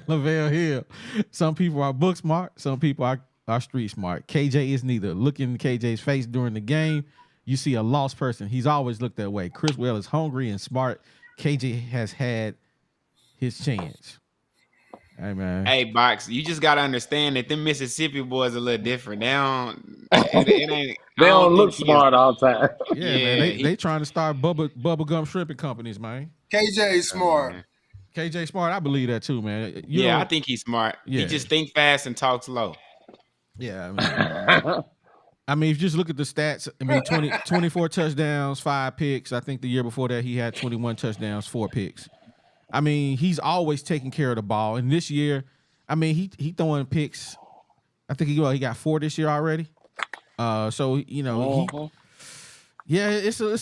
Lavelle Hill. Some people are book smart. Some people are street smart. KJ is neither. Look in KJ's face during the game, you see a lost person. He's always looked that way. Chris Well is hungry and smart. KJ has had his chance. Hey, man. Hey, Box, you just got to understand that them Mississippi boys are a little different. They ain't. They don't look smart all the time. Yeah, man. They trying to start bubble gum shrimping companies, man. KJ smart. KJ smart, I believe that too, man. I think he's smart. Yeah. He just think fast and talk slow. Yeah. I mean, if you just look at the stats, I mean, 24 touchdowns, 5 picks. I think the year before that he had 21 touchdowns, 4 picks. I mean, he's always taking care of the ball. And this year, I mean, he throwing picks. I think he got 4 this year already. So it's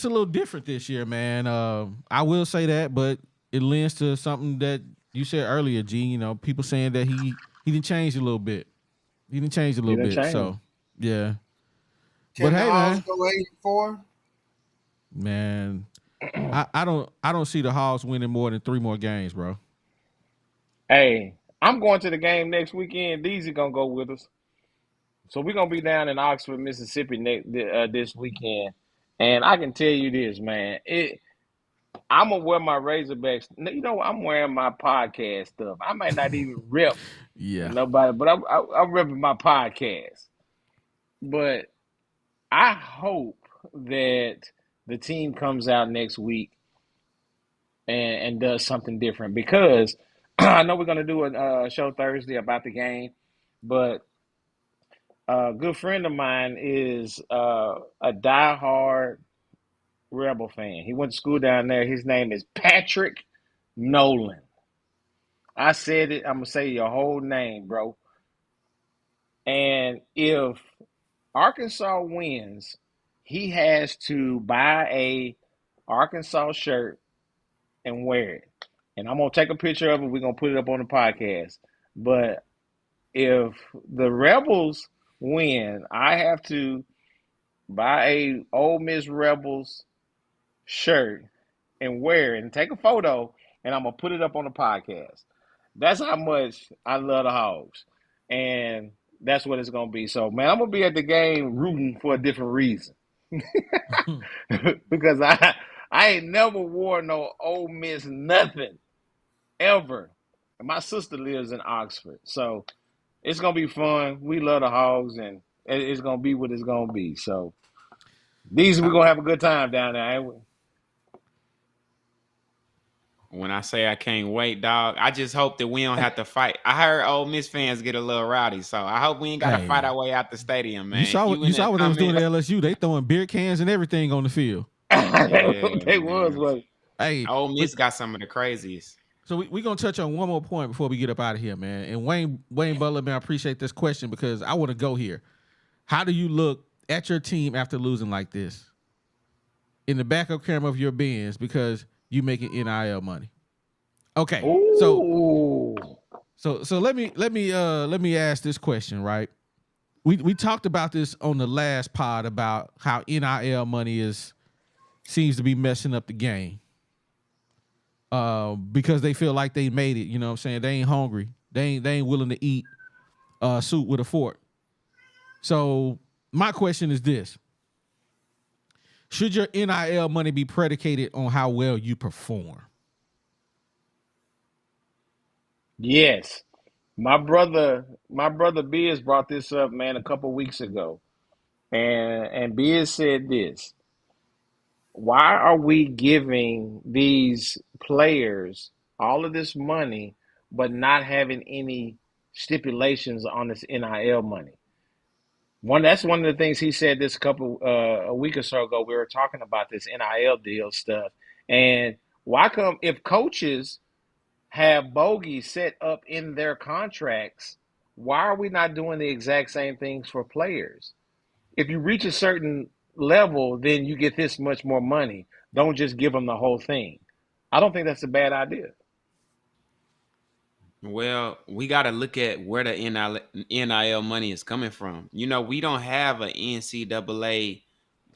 a little different this year, man. I will say that, but it lends to something that you said earlier, G. You know, people saying that he didn't change a little bit. So yeah. Can but hey, the man, go 8-4? Man, I don't see the Hogs winning more than 3 more games, bro. Hey, I'm going to the game next weekend. Deezy gonna go with us. So we're gonna be down in Oxford, Mississippi this weekend, and I can tell you this, man. I'm gonna wear my Razorbacks. You know, I'm wearing my podcast stuff. I might not even rep nobody, but I'm repping my podcast. But I hope that the team comes out next week and does something different, because I know we're gonna do a show Thursday about the game, but a good friend of mine is a diehard Rebel fan. He went to school down there. His name is Patrick Nolan. I said it. I'm going to say your whole name, bro. And if Arkansas wins, he has to buy a Arkansas shirt and wear it. And I'm going to take a picture of it. We're going to put it up on the podcast. But if the Rebels win, I have to buy a Ole Miss Rebels shirt and wear it and take a photo, and I'm gonna put it up on the podcast. That's how much I love the Hogs, and that's what it's gonna be. So, man, I'm gonna be at the game rooting for a different reason, because I ain't never wore no Ole Miss nothing ever. And my sister lives in Oxford, so it's gonna be fun. We love the Hogs, and it's gonna be what it's gonna be. So, we're gonna have a good time down there, ain't we? When I say I can't wait, dog, I just hope that we don't have to fight. I heard Ole Miss fans get a little rowdy, so I hope we ain't got to fight our way out the stadium, man. You saw what they was doing at LSU. They throwing beer cans and everything on the field. They was. Hey, Ole Miss got some of the craziest. So we gonna touch on one more point before we get up out of here, man. And Wayne Butler, man, I appreciate this question because I want to go here. How do you look at your team after losing like this? In the backup camera of your Benz because you making NIL money. Okay, Ooh. so let me ask this question, right? We talked about this on the last pod about how NIL money seems to be messing up the game. Because they feel like they made it, you know what I'm saying? They ain't hungry. They ain't willing to eat soup with a fork. So my question is this. Should your NIL money be predicated on how well you perform? Yes. My brother Biz brought this up, man, a couple weeks ago. And Biz said this. Why are we giving these players all of this money but not having any stipulations on this NIL money? That's one of the things he said this a week or so ago. We were talking about this NIL deal stuff. And why come if coaches have bogeys set up in their contracts, why are we not doing the exact same things for players? If you reach a certain level, then you get this much more money. Don't just give them the whole thing. I don't think that's a bad idea. Well, we got to look at where the NIL money is coming from. You know, we don't have an NCAA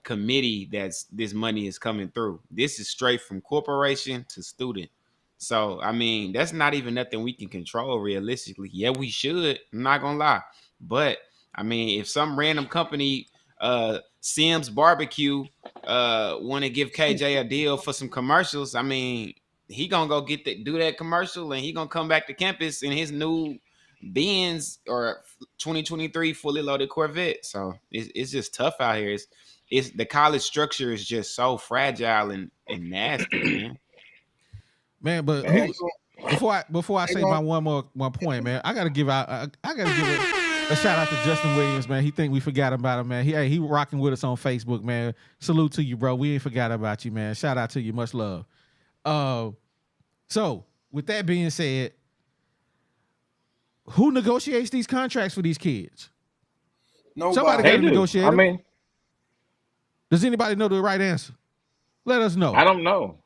committee this money is coming through. This is straight from corporation to student. So, I mean, that's not even nothing we can control realistically. Yeah, we should. I'm not going to lie. But, I mean, if some random company, Sims Barbecue, want to give KJ a deal for some commercials, I mean, he gonna go do that commercial, and he gonna come back to campus in his new Benz or 2023 fully loaded Corvette. So it's just tough out here. It's the college structure is just so fragile and nasty, man. Man, but before I say my one point, man, I gotta give a shout out to Justin Williams, man. He think we forgot about him, man. He rocking with us on Facebook, man. Salute to you, bro. We ain't forgot about you, man. Shout out to you. Much love. So with that being said, who negotiates these contracts for these kids? Nobody. Somebody got to negotiate. I mean, does anybody know the right answer? Let us know. I don't know.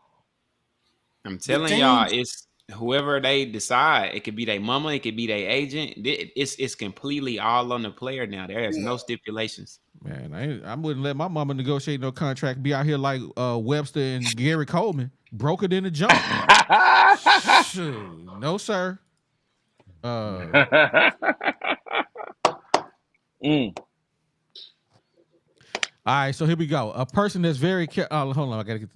I'm telling y'all, it's whoever they decide. It could be their mama, it could be their agent. It's completely all on the player now. There is no stipulations. Man, I wouldn't let my mama negotiate no contract. Be out here like Webster and Gary Coleman, broker than a jump. No, sir. All right, so here we go. A person that's very hold on, I gotta get.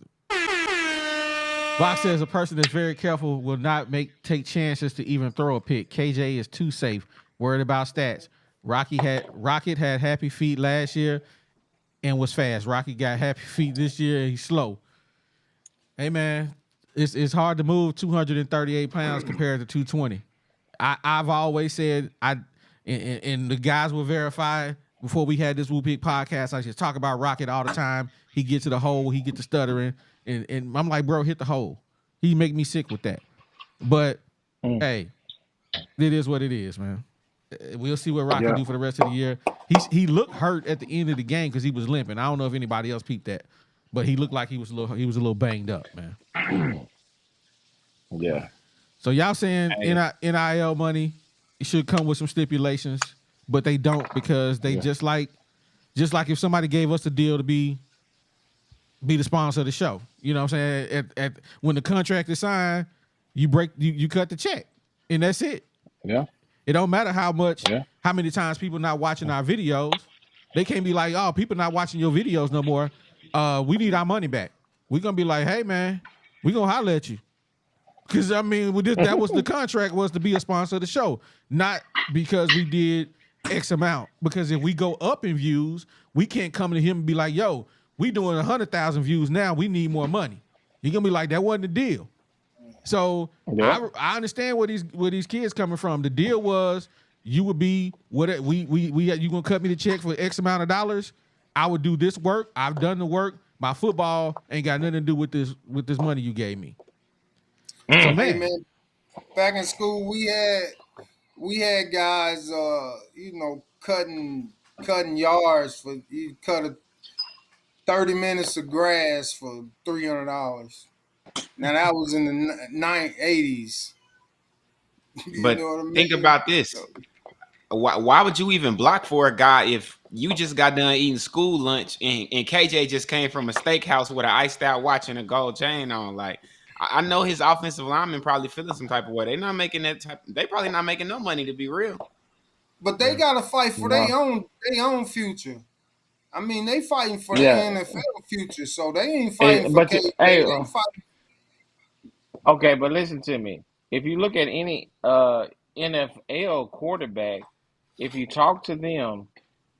Box says a person that's very careful will not take chances to even throw a pick. KJ is too safe. Worried about stats. Rocket had happy feet last year and was fast. Rocky got happy feet this year. He's slow. Hey man, it's hard to move 238 pounds compared to 220. I've always said and the guys will verify before we had this Woo Pig podcast. I just talk about Rocket all the time. He gets to the hole, he get to stuttering, and I'm like, bro, hit the hole. He make me sick with that. But hey, it is what it is, man. We'll see what Rocky do for the rest of the year. He looked hurt at the end of the game because he was limping. I don't know if anybody else peeped that, but he looked like he was a little banged up, man. Yeah. So y'all saying NIL money it should come with some stipulations, but they don't because they just like if somebody gave us the deal to be the sponsor of the show. You know what I'm saying? At when the contract is signed, you cut the check, and that's it. Yeah. It don't matter how many times people not watching our videos. They can't be like, oh, people not watching your videos no more. We need our money back. We're going to be like, hey, man, we going to holler at you. Because, I mean, that was the contract was to be a sponsor of the show. Not because we did X amount. Because if we go up in views, we can't come to him and be like, yo, we doing 100,000 views now. We need more money. He going to be like, that wasn't the deal. So Yeah. I understand where these kids coming from. The deal was you would be what we you gonna cut me the check for X amount of dollars. I would do this work. I've done the work. My football ain't got nothing to do with this money you gave me. So Hey man, man, back in school we had guys cutting yards for you cut 30 minutes of grass for $300. Now that was in the 80s. You But know what I think mean? about this. Why would you even block for a guy if you just got done eating school lunch and KJ just came from a steakhouse with an iced out watch and a gold chain on? Like, I know his offensive linemen probably feeling some type of way. They're not making that type. They probably not making no money, to be real. But they gotta fight for No. their own future. I mean, they fighting for their Yeah. NFL future, so they ain't fighting for But KJ. hey, They fighting. okay, but listen to me. If you look at any NFL quarterback, if you talk to them,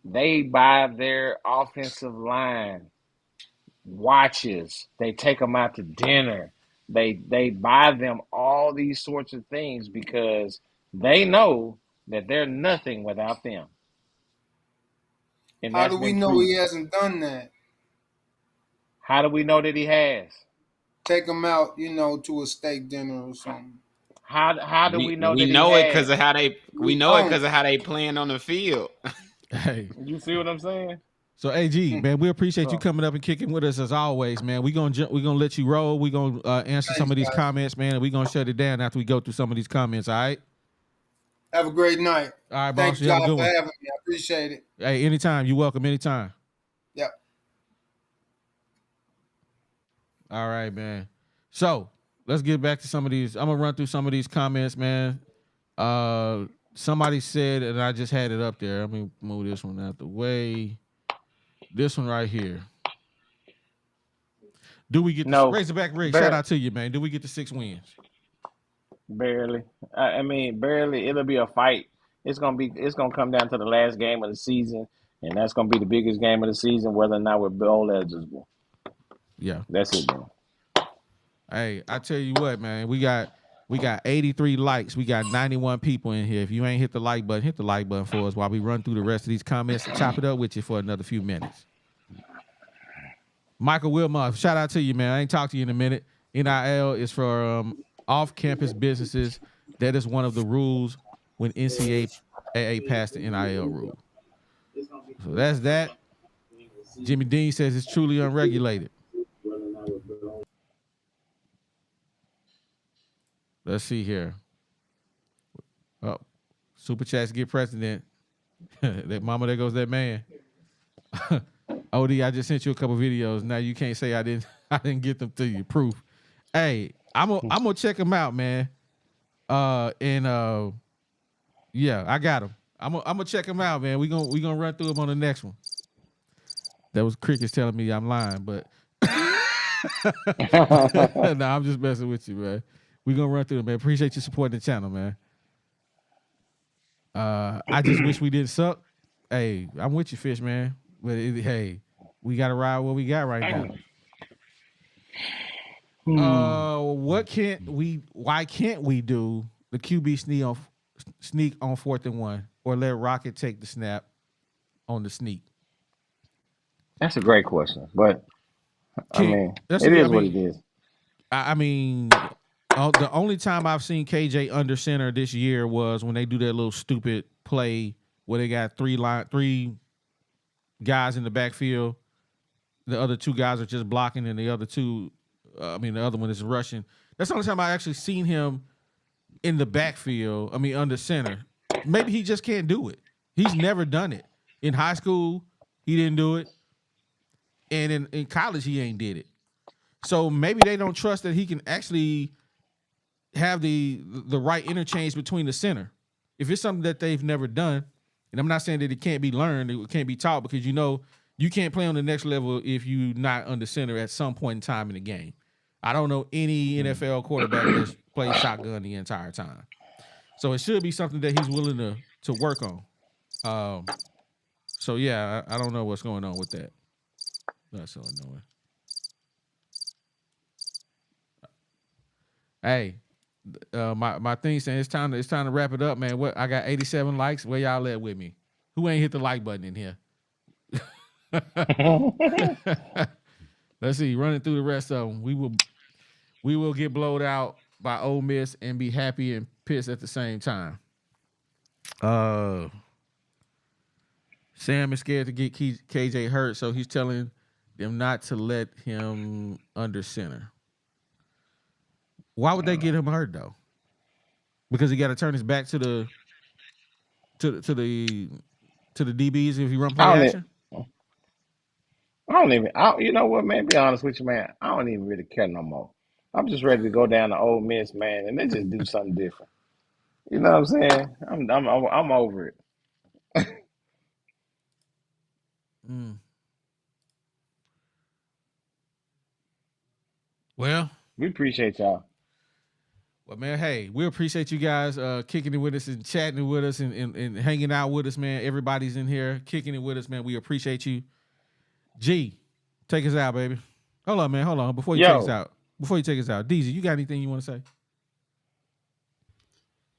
they buy their offensive line watches. They take them out to dinner. They buy them all these sorts of things because they know that they're nothing without them, and How that's do we been know he proven. hasn't done that? How do we know that he has? Take him out, to a steak dinner or something. How do we know We that he know it because has? of how they we We know it don't. because of how they playing on the field. hey. You see what I'm saying? So AG, man, we appreciate you So, coming up and kicking with us as always, man. We gonna let you roll. We gonna answer some Thanks, of these guys. comments, man, and we gonna shut it down after we go through some of these comments. All right. Have a great night. All right, boss. Thank You have a y'all good for one. having me. I appreciate it. Hey, anytime. You welcome. Anytime. Yep. All right, man. So let's get back to some of these. I'm gonna run through some of these comments, man. Somebody said, and I just had it up there. Let me move this one out the way. This one right here. Do we get the no, Razorback Rig? Shout bar- out to you, man. Do we get the 6 wins? barely. I mean, barely. It'll be a fight. It's gonna come down to the last game of the season, and that's gonna be the biggest game of the season, whether or not we're bowl eligible. Yeah. That's it, man. Hey, I tell you what, man. We got 83 likes. We got 91 people in here. If you ain't hit the like button, hit the like button for us while we run through the rest of these comments and chop it up with you for another few minutes. Michael Wilmot, shout out to you, man. I ain't talked to you in a minute. NIL is for off-campus businesses. That is one of the rules when NCAA passed the NIL rule. So that's that. Jimmy Dean says it's truly unregulated. Let's see here. Oh, Super Chats get president. That mama, there goes that man. OD, I just sent you a couple videos. Now you can't say I didn't get them to you. Proof. Hey, I'm gonna check them out, man. Yeah, I got them. I'm gonna check them out, man. We gonna run through them on the next one. That was Crickets telling me I'm lying, but no, I'm just messing with you, man. We gonna run through them, man. Appreciate you supporting the channel, man. I just wish we didn't suck. Hey, I'm with you, Fish, man. But hey, we gotta ride what we got right now. Why can't we do the QB sneak on 4th and 1 or let Rocket take the snap on the sneak? That's a great question, but I mean, it is what it is. I mean, the only time I've seen KJ under center this year was when they do that little stupid play where they got three guys in the backfield. The other 2 guys are just blocking, and the other 2, the other one is rushing. That's the only time I actually seen him in the backfield. Under center. Maybe he just can't do it. He's never done it. In high school, he didn't do it. And in college, he ain't did it. So maybe they don't trust that he can actually have the right interchange between the center. If it's something that they've never done, and I'm not saying that it can't be learned, it can't be taught, because you can't play on the next level if you're not under center at some point in time in the game. I don't know any NFL quarterback that's played shotgun the entire time. So it should be something that he's willing to work on. So yeah, I don't know what's going on with that. That's so annoying. Hey, my thing saying it's time to wrap it up, man. What I got 87 likes. Where y'all at with me? Who ain't hit the like button in here? Let's see. Running through the rest of them. We will get blowed out by Ole Miss and be happy and pissed at the same time. Sam is scared to get KJ hurt, so he's telling them not to let him under center. Why would they get him hurt though? Because he got to turn his back to the DBs if he run play action. You know what, man? Be honest with you, man. I don't even really care no more. I'm just ready to go down to Ole Miss, man, and they just do something different. You know what I'm saying? I'm over it. Mm. Well, We appreciate y'all. well, man, hey, we appreciate you guys kicking it with us and chatting with us and hanging out with us, man. Everybody's in here kicking it with us, man. We appreciate you. G, take us out, baby. Hold on, man. Hold on. Before you take us out, DZ, you got anything you want to say?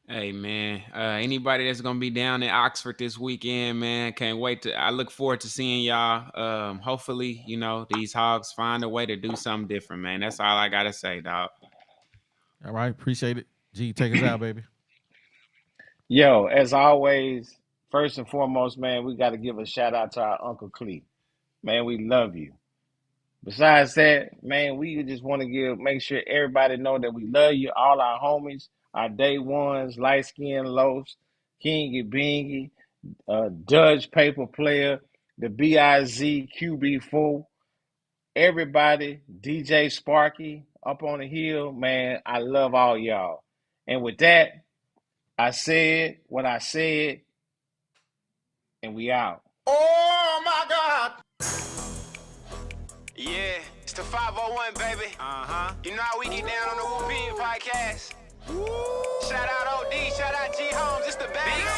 Hey man, anybody that's gonna be down in Oxford this weekend, man, can't wait to. I look forward to seeing y'all. Hopefully, these Hogs find a way to do something different, man. That's all I gotta say, dog. All right, appreciate it. G, take us out, baby. Yo, as always, first and foremost, man, we got to give a shout out to our Uncle Clee. Man, we love you. Besides that, man, we just want to make sure everybody know that we love you, all our homies, our day ones, light skin loafs, Kingy Bingy, Dutch paper player, the BIZ QB4, everybody, DJ Sparky up on the hill, man, I love all y'all. And with that, I said what I said, and we out. Oh my God. Yeah, it's the 501, baby. You know how we get down on the Whooping podcast? Shout out OD, shout out G Holmes, it's the bag.